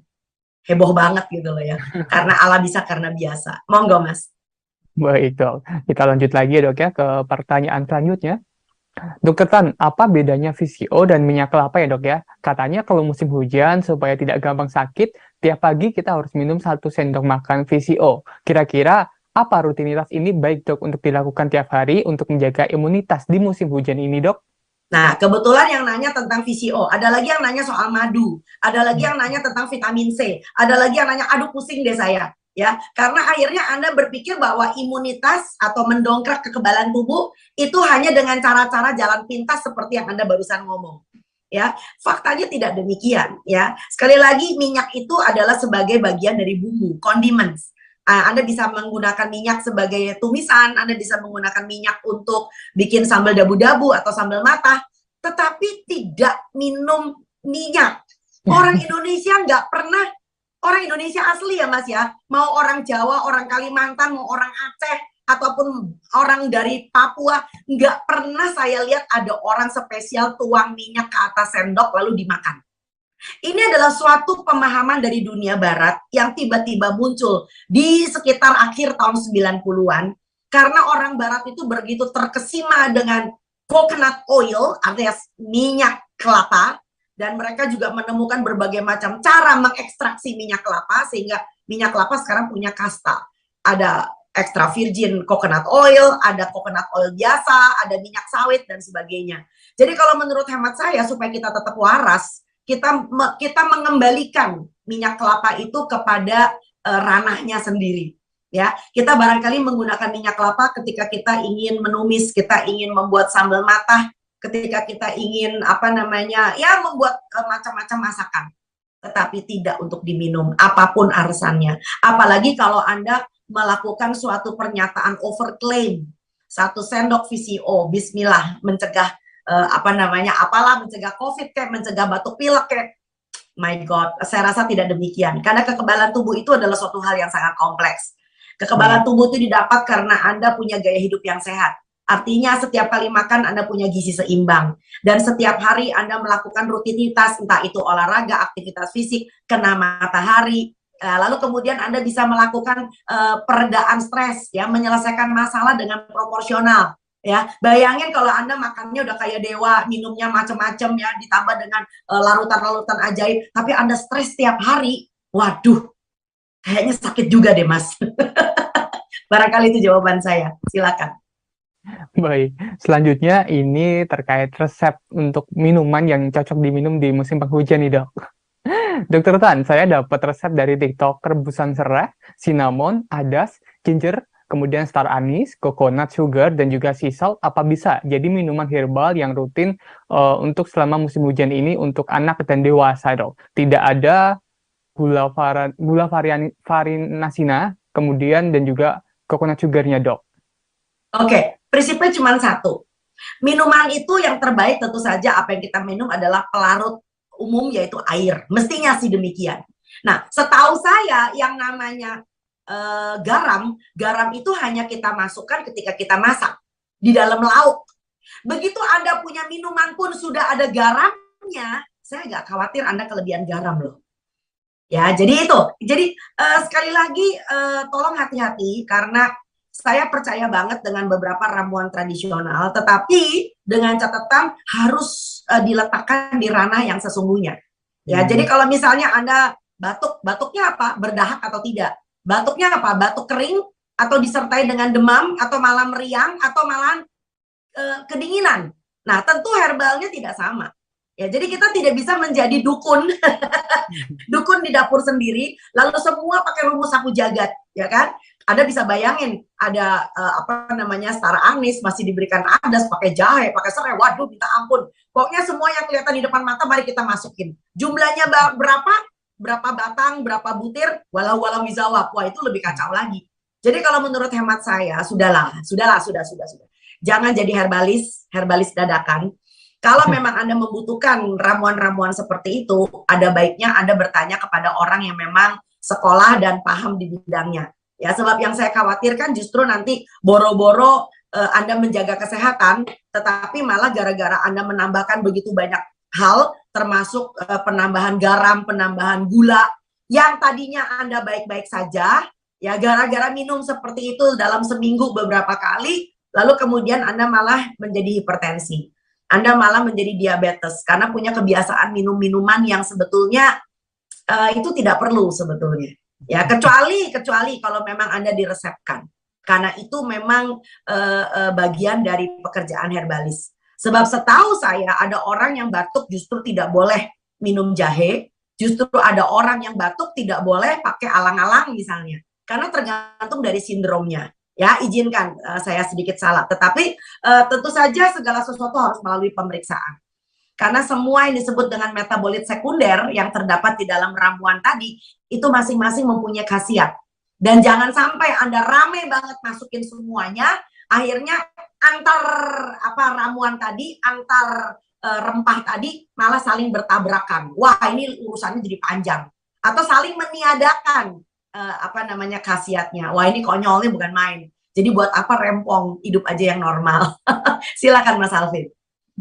heboh banget gitu loh ya. Karena Allah bisa karena biasa. Monggo Mas. Baik, Dok. Kita lanjut lagi ya, Dok ya, ke pertanyaan selanjutnya. Dokter Tan, apa bedanya VCO dan minyak kelapa ya, Dok ya? Katanya kalau musim hujan supaya tidak gampang sakit, tiap pagi kita harus minum 1 sendok makan VCO. Kira-kira apa rutinitas ini baik, Dok, untuk dilakukan tiap hari untuk menjaga imunitas di musim hujan ini, Dok? Nah, kebetulan yang nanya tentang VCO, ada lagi yang nanya soal madu, ada lagi yang nanya tentang vitamin C, ada lagi yang nanya, aduh pusing deh saya, ya. Karena akhirnya Anda berpikir bahwa imunitas atau mendongkrak kekebalan tubuh itu hanya dengan cara-cara jalan pintas seperti yang Anda barusan ngomong. Ya, faktanya tidak demikian, ya. Sekali lagi minyak itu adalah sebagai bagian dari bumbu, condiments. Anda bisa menggunakan minyak sebagai tumisan, Anda bisa menggunakan minyak untuk bikin sambal dabu-dabu atau sambal matah, tetapi tidak minum minyak. Orang Indonesia nggak pernah, orang Indonesia asli ya Mas ya, mau orang Jawa, orang Kalimantan, mau orang Aceh, ataupun orang dari Papua, nggak pernah saya lihat ada orang spesial tuang minyak ke atas sendok lalu dimakan. Ini adalah suatu pemahaman dari dunia barat yang tiba-tiba muncul di sekitar akhir tahun 90-an karena orang barat itu begitu terkesima dengan coconut oil, artinya minyak kelapa, dan mereka juga menemukan berbagai macam cara mengekstraksi minyak kelapa sehingga minyak kelapa sekarang punya kasta. Ada extra virgin coconut oil, ada coconut oil biasa, ada minyak sawit dan sebagainya. Jadi kalau menurut hemat saya supaya kita tetap waras, kita mengembalikan minyak kelapa itu kepada ranahnya sendiri. Ya, kita barangkali menggunakan minyak kelapa ketika kita ingin menumis, kita ingin membuat sambal matah, ketika kita ingin membuat macam-macam masakan, tetapi tidak untuk diminum apapun alasannya. Apalagi kalau Anda melakukan suatu pernyataan overclaim, 1 sendok VCO, Bismillah, mencegah mencegah COVID kayak mencegah batuk pilek kayak, my God, saya rasa tidak demikian. Karena kekebalan tubuh itu adalah suatu hal yang sangat kompleks. Kekebalan tubuh itu didapat karena Anda punya gaya hidup yang sehat. Artinya setiap kali makan Anda punya gizi seimbang. Dan setiap hari Anda melakukan rutinitas, entah itu olahraga, aktivitas fisik, kena matahari. Lalu kemudian Anda bisa melakukan peredaan stres, ya, menyelesaikan masalah dengan proporsional. Ya, bayangin kalau Anda makannya udah kayak dewa, minumnya macam-macam ya, ditambah dengan larutan-larutan ajaib, tapi Anda stres setiap hari, waduh, kayaknya sakit juga deh, Mas. Barangkali itu jawaban saya. Silakan. Baik, selanjutnya ini terkait resep untuk minuman yang cocok diminum di musim penghujan nih, Dok. Dokter Tan, saya dapat resep dari TikTok rebusan serai, cinnamon, adas, ginger, kemudian star anise, coconut sugar, dan juga sea salt. Apa bisa jadi minuman herbal yang rutin untuk selama musim hujan ini untuk anak dan dewasa, Dok? Tidak ada gula farinacina, kemudian dan juga coconut sugar-nya, Dok. Oke, prinsipnya cuma satu. Minuman itu yang terbaik tentu saja apa yang kita minum adalah pelarut umum, yaitu air. Mestinya sih demikian. Nah, setahu saya yang namanya garam itu hanya kita masukkan ketika kita masak di dalam lauk. Begitu Anda punya minuman pun sudah ada garamnya, saya nggak khawatir Anda kelebihan garam loh. Ya, jadi itu. Jadi sekali lagi tolong hati-hati karena saya percaya banget dengan beberapa ramuan tradisional, tetapi dengan catatan harus diletakkan di ranah yang sesungguhnya. Ya, jadi kalau misalnya Anda batuknya apa? Berdahak atau tidak? Batuknya apa? Batuk kering atau disertai dengan demam atau malah meriang atau malah kedinginan. Nah, tentu herbalnya tidak sama. Ya, jadi kita tidak bisa menjadi dukun, dukun di dapur sendiri, lalu semua pakai rumus sapu jagat, ya kan? Anda bisa bayangin ada star anise masih diberikan adas, pakai jahe, pakai serai, waduh minta ampun. Pokoknya semua yang kelihatan di depan mata mari kita masukin. Jumlahnya berapa? Berapa batang, berapa butir, walau wizawab. Wah, itu lebih kacau lagi. Jadi kalau menurut hemat saya, sudah. Jangan jadi herbalis dadakan. Kalau memang Anda membutuhkan ramuan-ramuan seperti itu, ada baiknya Anda bertanya kepada orang yang memang sekolah dan paham di bidangnya. Ya, sebab yang saya khawatirkan justru nanti boro-boro Anda menjaga kesehatan, tetapi malah gara-gara Anda menambahkan begitu banyak hal, termasuk penambahan garam, penambahan gula, yang tadinya Anda baik-baik saja, ya gara-gara minum seperti itu dalam seminggu beberapa kali, lalu kemudian Anda malah menjadi hipertensi. Anda malah menjadi diabetes karena punya kebiasaan minum-minuman yang sebetulnya itu tidak perlu sebetulnya. Ya, kecuali kalau memang Anda diresepkan. Karena itu memang bagian dari pekerjaan herbalis. Sebab setahu saya ada orang yang batuk justru tidak boleh minum jahe, justru ada orang yang batuk tidak boleh pakai alang-alang misalnya. Karena tergantung dari sindromnya. Ya, izinkan saya sedikit salah. Tetapi tentu saja segala sesuatu harus melalui pemeriksaan. Karena semua yang disebut dengan metabolit sekunder yang terdapat di dalam ramuan tadi, itu masing-masing mempunyai khasiat. Dan jangan sampai Anda rame banget masukin semuanya, akhirnya antar ramuan tadi, antar rempah tadi malah saling bertabrakan. Wah, ini urusannya jadi panjang. Atau saling meniadakan khasiatnya. Wah, ini konyolnya bukan main. Jadi buat apa rempong, hidup aja yang normal. Silakan Mas Alvin.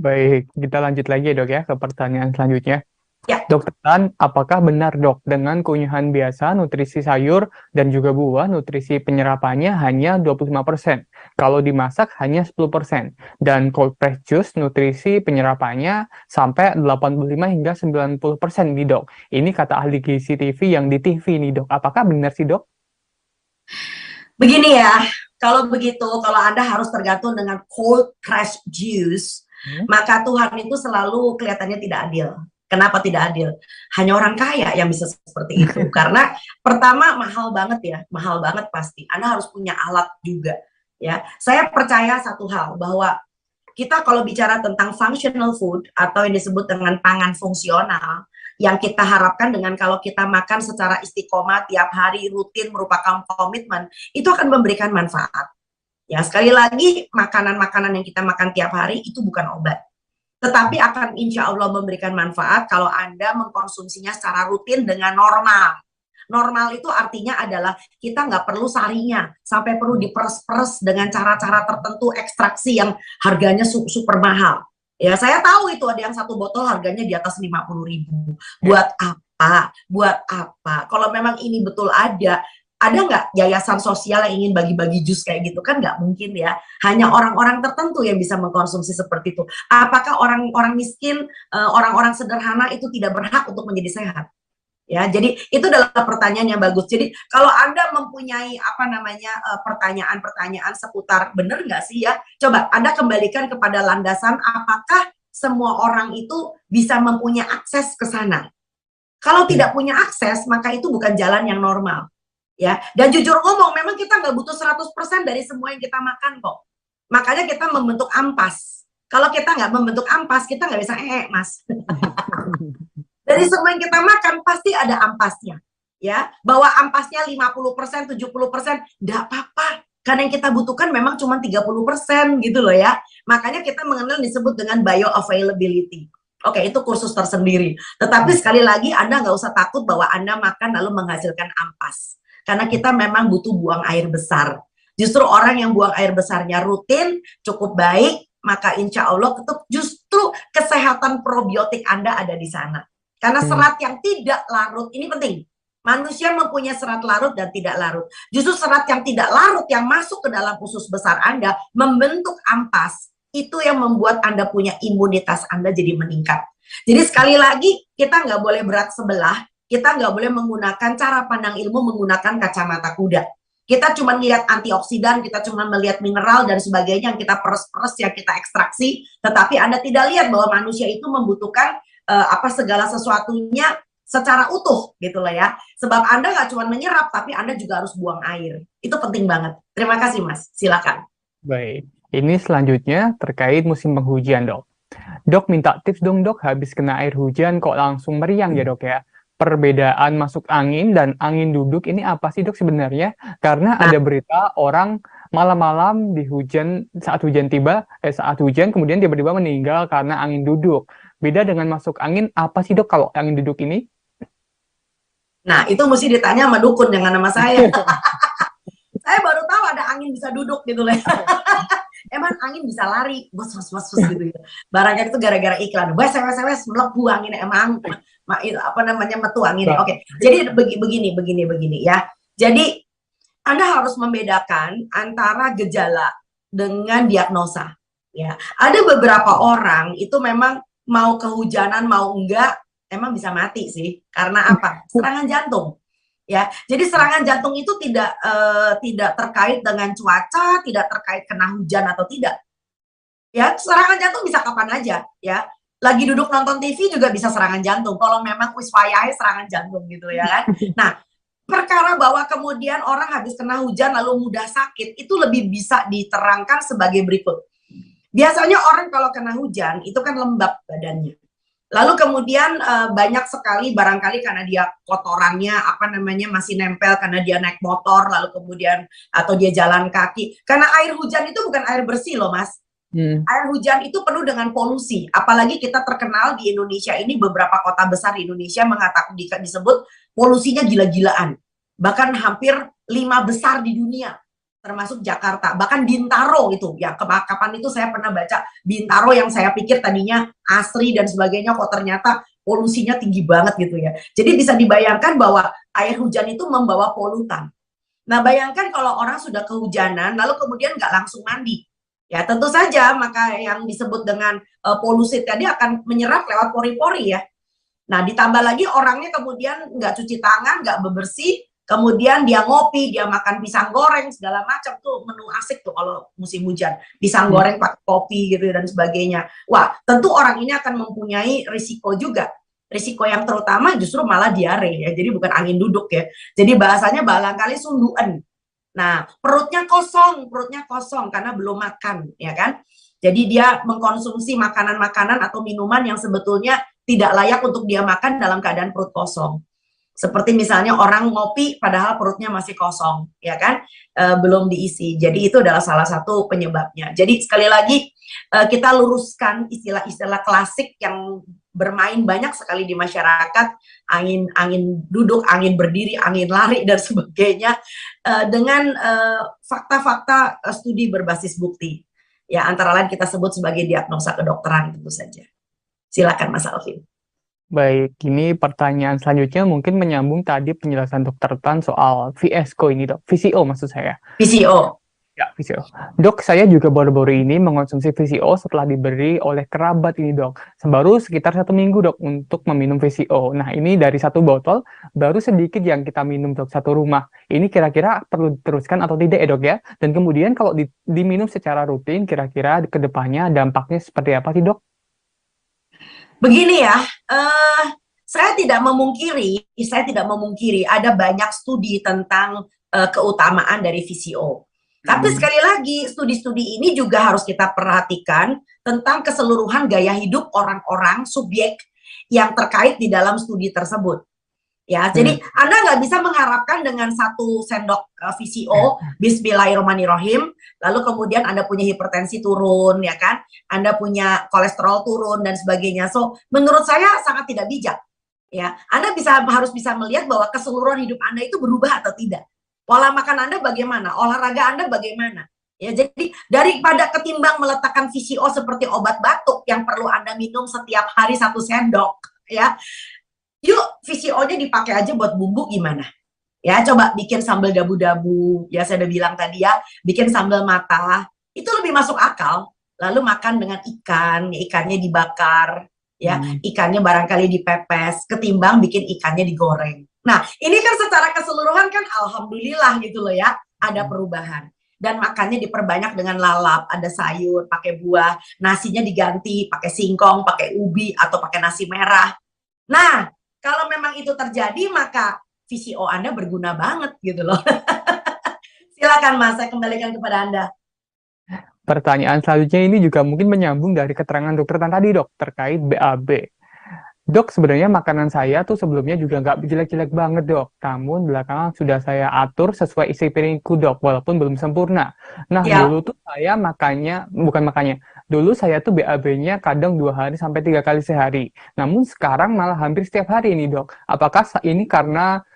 Baik, kita lanjut lagi ya, Dok, ya, ke pertanyaan selanjutnya. Ya, Dokter Tan, apakah benar dok, dengan keunyahan biasa, nutrisi sayur dan juga buah, nutrisi penyerapannya hanya 25%, kalau dimasak hanya 10%, dan cold press juice, nutrisi penyerapannya sampai 85 hingga 90% nih dok. Ini kata ahli gizi TV yang di TV nih dok, apakah benar sih dok? begini ya. Kalau begitu, kalau Anda harus tergantung dengan cold press juice, Hmm? maka Tuhan itu selalu kelihatannya tidak adil. Kenapa tidak adil? Hanya orang kaya yang bisa seperti itu. Karena pertama mahal banget ya, mahal banget pasti. Anda harus punya alat juga. Ya, saya percaya satu hal bahwa kita kalau bicara tentang functional food atau yang disebut dengan pangan fungsional, yang kita harapkan dengan kalau kita makan secara istiqomah tiap hari rutin merupakan komitmen, itu akan memberikan manfaat. Ya, sekali lagi makanan-makanan yang kita makan tiap hari itu bukan obat. Tetapi akan insya Allah memberikan manfaat kalau Anda mengkonsumsinya secara rutin dengan normal. Normal itu artinya adalah kita nggak perlu sarinya, sampai perlu diperes-peres dengan cara-cara tertentu ekstraksi yang harganya super mahal. Ya, saya tahu itu ada yang satu botol harganya di atas 50.000. Buat apa? Buat apa? Kalau memang ini betul ada nggak yayasan sosial yang ingin bagi-bagi jus kayak gitu? Kan nggak mungkin ya. Hanya orang-orang tertentu yang bisa mengkonsumsi seperti itu. Apakah orang-orang miskin, orang-orang sederhana itu tidak berhak untuk menjadi sehat? Ya, jadi itu adalah pertanyaan yang bagus. Jadi kalau Anda mempunyai apa namanya pertanyaan-pertanyaan seputar benar nggak sih ya? Coba Anda kembalikan kepada landasan apakah semua orang itu bisa mempunyai akses ke sana. Kalau tidak punya akses, maka itu bukan jalan yang normal. Ya, dan jujur ngomong, memang kita nggak butuh 100% dari semua yang kita makan kok. Makanya kita membentuk ampas. Kalau kita nggak membentuk ampas, kita nggak bisa Mas. Dari semua yang kita makan pasti ada ampasnya. Ya, bahwa ampasnya 50%, 70%, enggak apa-apa. Karena yang kita butuhkan memang cuma 30% gitu loh ya. Makanya kita mengenal disebut dengan bioavailability. Oke, itu kursus tersendiri. Tetapi sekali lagi Anda nggak usah takut bahwa Anda makan lalu menghasilkan ampas. Karena kita memang butuh buang air besar. Justru orang yang buang air besarnya rutin, cukup baik, maka insya Allah justru kesehatan probiotik Anda ada di sana. Karena serat yang tidak larut, ini penting. Manusia mempunyai serat larut dan tidak larut. Justru serat yang tidak larut yang masuk ke dalam usus besar Anda, membentuk ampas, itu yang membuat Anda punya imunitas Anda jadi meningkat. Jadi sekali lagi, kita nggak boleh berat sebelah, kita nggak boleh menggunakan cara pandang ilmu menggunakan kacamata kuda. Kita cuma melihat antioksidan, kita cuma melihat mineral dan sebagainya yang kita peres-peres, yang kita ekstraksi, tetapi Anda tidak lihat bahwa manusia itu membutuhkan segala sesuatunya secara utuh gitu lah ya. Sebab Anda nggak cuma menyerap, tapi Anda juga harus buang air. Itu penting banget. Terima kasih Mas, silakan. Baik, ini selanjutnya terkait musim penghujan dok. Dok minta tips dong dok, habis kena air hujan kok langsung meriang ya dok ya. Perbedaan masuk angin dan angin duduk ini apa sih dok sebenarnya? Karena ada berita orang malam-malam di hujan, saat hujan kemudian tiba-tiba meninggal karena angin duduk. Beda dengan masuk angin, apa sih dok kalau angin duduk ini? Nah, itu mesti ditanya sama dukun, jangan sama saya. Saya baru tahu ada angin bisa duduk gitu lah. Emang angin bisa lari, bos gitu ya. Barangkali itu gara-gara iklan. Wes melebu angin emang metu angin. Oke. Jadi begini ya. Jadi Anda harus membedakan antara gejala dengan diagnosa. Ya, ada beberapa orang itu memang mau kehujanan mau enggak emang bisa mati sih. Karena apa? Serangan jantung. Ya, jadi serangan jantung itu tidak terkait dengan cuaca, tidak terkait kena hujan atau tidak. Ya, serangan jantung bisa kapan aja, ya. Lagi duduk nonton TV juga bisa serangan jantung. Kalau memang wiswayai serangan jantung gitu ya kan. Nah, perkara bahwa kemudian orang habis kena hujan lalu mudah sakit itu lebih bisa diterangkan sebagai berikut. Biasanya orang kalau kena hujan itu kan lembab badannya. Lalu kemudian banyak sekali barangkali karena dia kotorannya masih nempel karena dia naik motor lalu kemudian atau dia jalan kaki. Karena air hujan itu bukan air bersih loh Mas. Air hujan itu penuh dengan polusi. Apalagi kita terkenal di Indonesia ini beberapa kota besar di Indonesia disebut polusinya gila-gilaan. Bahkan hampir 5 besar di dunia. Termasuk Jakarta, bahkan Bintaro itu ya kapan itu saya pernah baca Bintaro yang saya pikir tadinya asri dan sebagainya kok ternyata polusinya tinggi banget gitu ya. Jadi bisa dibayangkan bahwa air hujan itu membawa polutan. Nah, bayangkan kalau orang sudah kehujanan, lalu kemudian nggak langsung mandi. Ya, tentu saja maka yang disebut dengan polusi tadi akan menyerap lewat pori-pori ya. Nah, ditambah lagi orangnya kemudian nggak cuci tangan, nggak bebersih, kemudian dia ngopi, dia makan pisang goreng, segala macam tuh menu asik tuh kalau musim hujan. Pisang goreng pakai kopi gitu dan sebagainya. Wah, tentu orang ini akan mempunyai risiko juga. Risiko yang terutama justru malah diare ya, jadi bukan angin duduk ya. Jadi bahasanya barangkali sunduan. Nah, perutnya kosong karena belum makan, ya kan? Jadi dia mengkonsumsi makanan-makanan atau minuman yang sebetulnya tidak layak untuk dia makan dalam keadaan perut kosong. Seperti misalnya orang ngopi padahal perutnya masih kosong, ya kan? Belum diisi. Jadi itu adalah salah satu penyebabnya. Jadi sekali lagi kita luruskan istilah-istilah klasik yang bermain banyak sekali di masyarakat, angin duduk, angin berdiri, angin lari dan sebagainya, dengan fakta-fakta studi berbasis bukti. Ya, antara lain kita sebut sebagai diagnosa kedokteran tentu saja. Silakan Mas Alvin. Baik, ini pertanyaan selanjutnya mungkin menyambung tadi penjelasan Dokter Tan soal VSCO ini, Dok. VCO maksud saya. VCO. Ya, VCO. Dok, saya juga baru-baru ini mengonsumsi VCO setelah diberi oleh kerabat ini, Dok. Baru sekitar 1 minggu, Dok, untuk meminum VCO. Nah, ini dari 1 botol, baru sedikit yang kita minum, Dok, satu rumah. Ini kira-kira perlu diteruskan atau tidak, ya, Dok, ya? Dan kemudian kalau diminum secara rutin, kira-kira ke depannya dampaknya seperti apa sih, Dok? Begini ya, saya tidak memungkiri ada banyak studi tentang keutamaan dari VCO. Tapi sekali lagi, studi-studi ini juga harus kita perhatikan tentang keseluruhan gaya hidup orang-orang subjek yang terkait di dalam studi tersebut. Ya, jadi Anda nggak bisa mengharapkan dengan 1 sendok VCO, Bismillahirrahmanirrahim, lalu kemudian Anda punya hipertensi turun, ya kan? Anda punya kolesterol turun dan sebagainya. So, menurut saya sangat tidak bijak. Ya, Anda harus bisa melihat bahwa keseluruhan hidup Anda itu berubah atau tidak. Pola makan Anda bagaimana? Olahraga Anda bagaimana? Ya, jadi daripada ketimbang meletakkan VCO seperti obat batuk yang perlu Anda minum setiap hari 1 sendok, ya. Yuk VCO-nya dipakai aja buat bumbu gimana? Ya, coba bikin sambal dabu-dabu, ya saya udah bilang tadi ya, bikin sambal mata, itu lebih masuk akal. Lalu makan dengan ikan, ya, ikannya dibakar, ya, ikannya barangkali dipepes, ketimbang bikin ikannya digoreng. Nah, ini kan secara keseluruhan kan alhamdulillah gitu loh ya, ada perubahan. Dan makannya diperbanyak dengan lalap, ada sayur, pakai buah, nasinya diganti pakai singkong, pakai ubi, atau pakai nasi merah. Nah, kalau memang itu terjadi, maka VCO Anda berguna banget gitu loh. Silakan Mas, saya kembalikan kepada Anda. Pertanyaan selanjutnya ini juga mungkin menyambung dari keterangan Dokter Tan tadi, Dok, terkait BAB. Dok, sebenarnya makanan saya tuh sebelumnya juga nggak jelek-jelek banget, Dok. Namun belakangan sudah saya atur sesuai isi piringku, Dok, walaupun belum sempurna. Nah, Ya. dulu tuh saya dulu saya tuh BAB-nya kadang 2 hari sampai 3 kali sehari. Namun sekarang malah hampir setiap hari nih, Dok. Apakah ini karena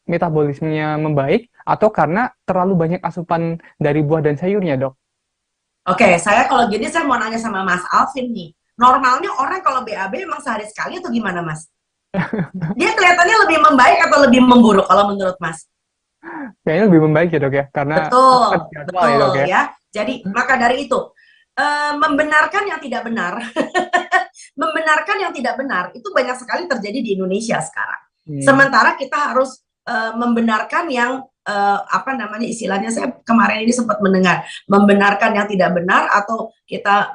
metabolismenya membaik atau karena terlalu banyak asupan dari buah dan sayurnya, Dok? Oke, saya kalau gini saya mau nanya sama Mas Alvin nih. Normalnya orang kalau BAB emang sehari sekali atau gimana, Mas? Dia kelihatannya lebih membaik atau lebih memburuk kalau menurut Mas? Kayaknya lebih membaik ya, Dok, ya? Karena Betul, jadwal ya, Dok, betul ya? ya. Jadi maka dari itu membenarkan yang tidak benar, membenarkan yang tidak benar itu banyak sekali terjadi di Indonesia sekarang. Sementara kita harus membenarkan yang apa namanya istilahnya, saya kemarin ini sempat mendengar membenarkan yang tidak benar atau kita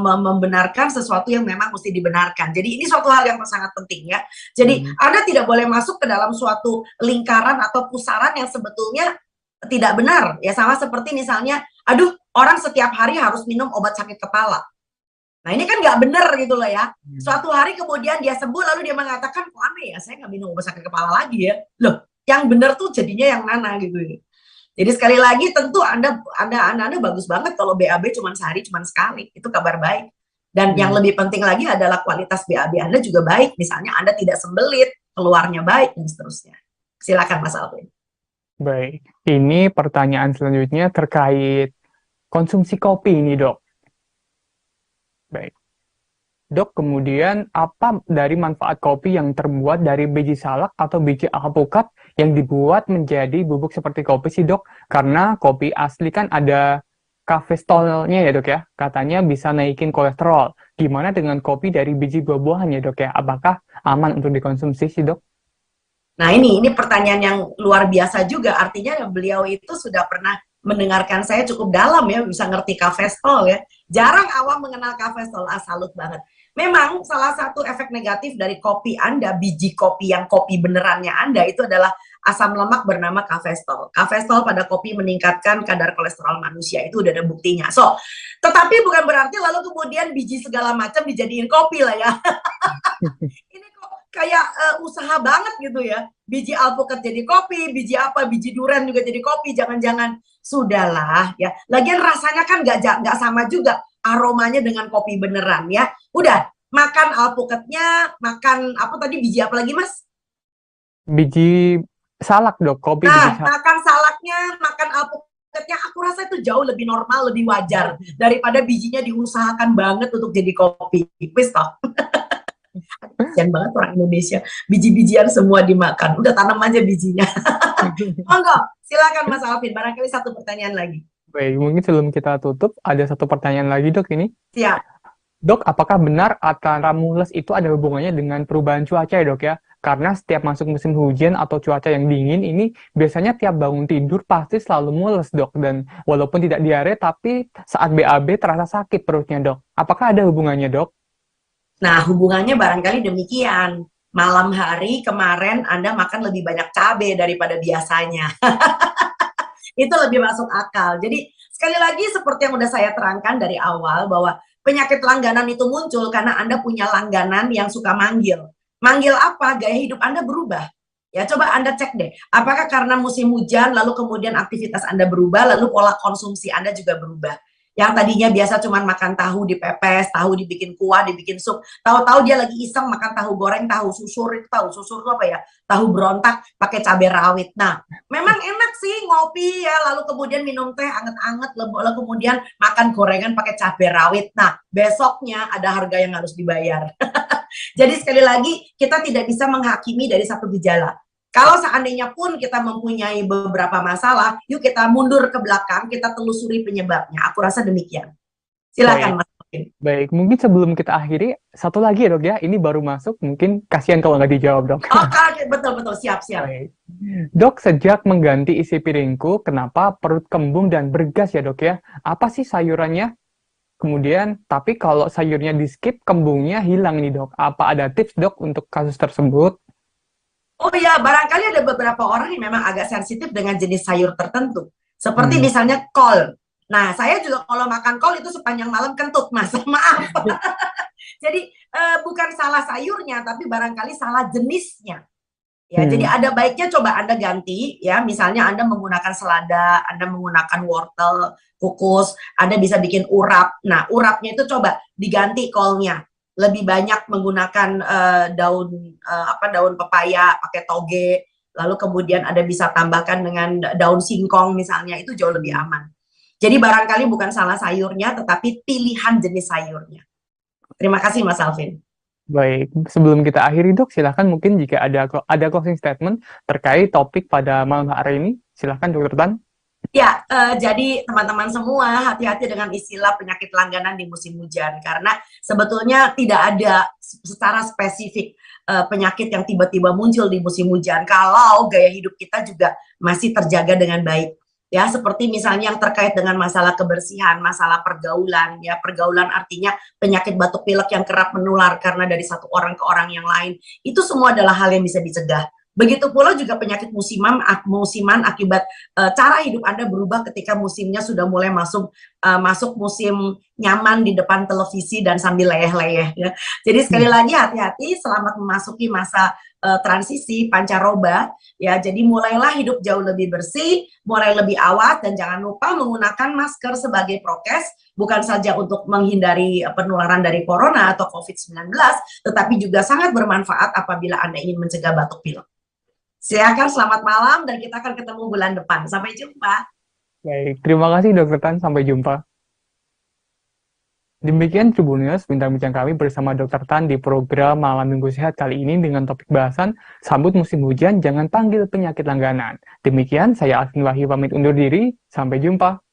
membenarkan sesuatu yang memang mesti dibenarkan. Jadi ini suatu hal yang sangat penting ya. Jadi Anda tidak boleh masuk ke dalam suatu lingkaran atau pusaran yang sebetulnya tidak benar. Ya sama seperti misalnya, aduh orang setiap hari harus minum obat sakit kepala. Nah ini kan nggak benar gitu loh ya. Suatu hari kemudian dia sembuh lalu dia mengatakan, kok aneh ya, saya nggak minum obat sakit kepala lagi ya. Loh, yang benar tuh jadinya yang mana gitu. Jadi sekali lagi tentu Anda bagus banget kalau BAB cuma sehari, cuma sekali. Itu kabar baik. Dan yang lebih penting lagi adalah kualitas BAB Anda juga baik. Misalnya Anda tidak sembelit, keluarnya baik, dan seterusnya. Silakan Mas Alvin. Baik, ini pertanyaan selanjutnya terkait konsumsi kopi ini, Dok. Baik. Dok, kemudian apa dari manfaat kopi yang terbuat dari biji salak atau biji alpukat yang dibuat menjadi bubuk seperti kopi sih, Dok? Karena kopi asli kan ada kafestolnya ya, Dok ya. Katanya bisa naikin kolesterol. Gimana dengan kopi dari biji buah-buahan ya, Dok ya? Apakah aman untuk dikonsumsi sih, Dok? Nah, ini pertanyaan yang luar biasa juga. Artinya beliau itu sudah pernah mendengarkan saya cukup dalam ya, bisa ngerti kafestol ya. Jarang awam mengenal kafestol, salut banget. Memang salah satu efek negatif dari kopi Anda, biji kopi yang kopi benerannya Anda itu adalah asam lemak bernama kafestol. Kafestol pada kopi meningkatkan kadar kolesterol manusia, itu udah ada buktinya. So, tetapi bukan berarti lalu kemudian biji segala macam dijadiin kopi lah ya. Ini kok kayak usaha banget gitu ya. Biji alpukat jadi kopi, biji apa, biji durian juga jadi kopi. Jangan-jangan sudahlah ya. Lagian rasanya kan nggak sama juga aromanya dengan kopi beneran ya. Udah makan alpukatnya, makan apa tadi biji apa lagi Mas? Biji salak, Dok. Kopi biji Nah, salak. makan salaknya, makan alpukatnya, aku rasa itu jauh lebih normal, lebih wajar daripada bijinya diusahakan banget untuk jadi kopi. Wis toh. Kasian banget orang Indonesia, biji-bijian semua dimakan. Udah tanam aja bijinya. Monggo, silakan Mas Alvin. Barangkali satu pertanyaan lagi. Baik, mungkin sebelum kita tutup, ada satu pertanyaan lagi, Dok, ini. Siap. Dok, apakah benar antara mules itu ada hubungannya dengan perubahan cuaca ya, Dok ya? Karena setiap masuk musim hujan atau cuaca yang dingin ini biasanya tiap bangun tidur pasti selalu mules, Dok. Dan walaupun tidak diare, tapi saat BAB terasa sakit perutnya, Dok. Apakah ada hubungannya, Dok? Nah, hubungannya barangkali demikian. Malam hari kemarin Anda makan lebih banyak cabai daripada biasanya. Itu lebih masuk akal. Jadi, sekali lagi seperti yang udah saya terangkan dari awal bahwa penyakit langganan itu muncul karena Anda punya langganan yang suka manggil. Manggil apa? Gaya hidup Anda berubah. Ya, coba Anda cek deh. Apakah karena musim hujan lalu kemudian aktivitas Anda berubah, lalu pola konsumsi Anda juga berubah. Yang tadinya biasa cuma makan tahu dipepes, tahu dibikin kuah, dibikin sup, tahu-tahu dia lagi iseng makan tahu goreng, tahu susur itu apa ya? Tahu berontak pakai cabai rawit. Nah, memang enak sih ngopi ya, lalu kemudian minum teh anget-anget, lalu kemudian makan gorengan pakai cabai rawit. Nah, besoknya ada harga yang harus dibayar. Jadi sekali lagi kita tidak bisa menghakimi dari satu gejala. Kalau seandainya pun kita mempunyai beberapa masalah, yuk kita mundur ke belakang, kita telusuri penyebabnya. Aku rasa demikian. Silakan Mas. Baik, mungkin sebelum kita akhiri, satu lagi ya, Dok ya. Ini baru masuk, mungkin kasihan kalau nggak dijawab, Dok. Oke, betul-betul, siap-siap. Baik. Dok, sejak mengganti isi piringku, kenapa perut kembung dan bergas ya, Dok ya? Apa sih sayurannya? Kemudian, tapi kalau sayurnya di skip, kembungnya hilang nih, Dok. Apa ada tips, Dok, untuk kasus tersebut? Oh ya, barangkali ada beberapa orang yang memang agak sensitif dengan jenis sayur tertentu. Seperti misalnya kol. Nah, saya juga kalau makan kol itu sepanjang malam kentut, Mas. Maaf. Jadi, bukan salah sayurnya, tapi barangkali salah jenisnya. Ya, jadi ada baiknya coba Anda ganti ya, misalnya Anda menggunakan selada, Anda menggunakan wortel, kukus, Anda bisa bikin urap. Nah, urapnya itu coba diganti kolnya. Lebih banyak menggunakan daun pepaya pakai toge, lalu kemudian Anda bisa tambahkan dengan daun singkong misalnya, itu jauh lebih aman. Jadi barangkali bukan salah sayurnya, tetapi pilihan jenis sayurnya. Terima kasih Mas Alvin. Baik, sebelum kita akhiri, Dok, silahkan mungkin jika ada closing statement terkait topik pada malam hari ini, silahkan Dr. Tan. Ya, jadi teman-teman semua hati-hati dengan istilah penyakit langganan di musim hujan karena sebetulnya tidak ada secara spesifik penyakit yang tiba-tiba muncul di musim hujan kalau gaya hidup kita juga masih terjaga dengan baik. Ya, seperti misalnya yang terkait dengan masalah kebersihan, masalah pergaulan, ya pergaulan artinya penyakit batuk pilek yang kerap menular karena dari satu orang ke orang yang lain. Itu semua adalah hal yang bisa dicegah. Begitu pula juga penyakit musiman akibat cara hidup Anda berubah ketika musimnya sudah mulai masuk musim nyaman di depan televisi dan sambil leyeh-leyeh ya. Jadi sekali lagi hati-hati selamat memasuki masa transisi pancaroba ya. Jadi mulailah hidup jauh lebih bersih, mulai lebih awet dan jangan lupa menggunakan masker sebagai prokes bukan saja untuk menghindari penularan dari corona atau COVID-19 tetapi juga sangat bermanfaat apabila Anda ingin mencegah batuk pilek. Silakan selamat malam dan kita akan ketemu bulan depan. Sampai jumpa. Baik, terima kasih Dr. Tan. Sampai jumpa. Demikian Tribuners, bincang-bincang kami bersama Dr. Tan di program Malam Minggu Sehat kali ini dengan topik bahasan sambut musim hujan, jangan panggil penyakit langganan. Demikian, saya Alvin Wahyu pamit undur diri, sampai jumpa.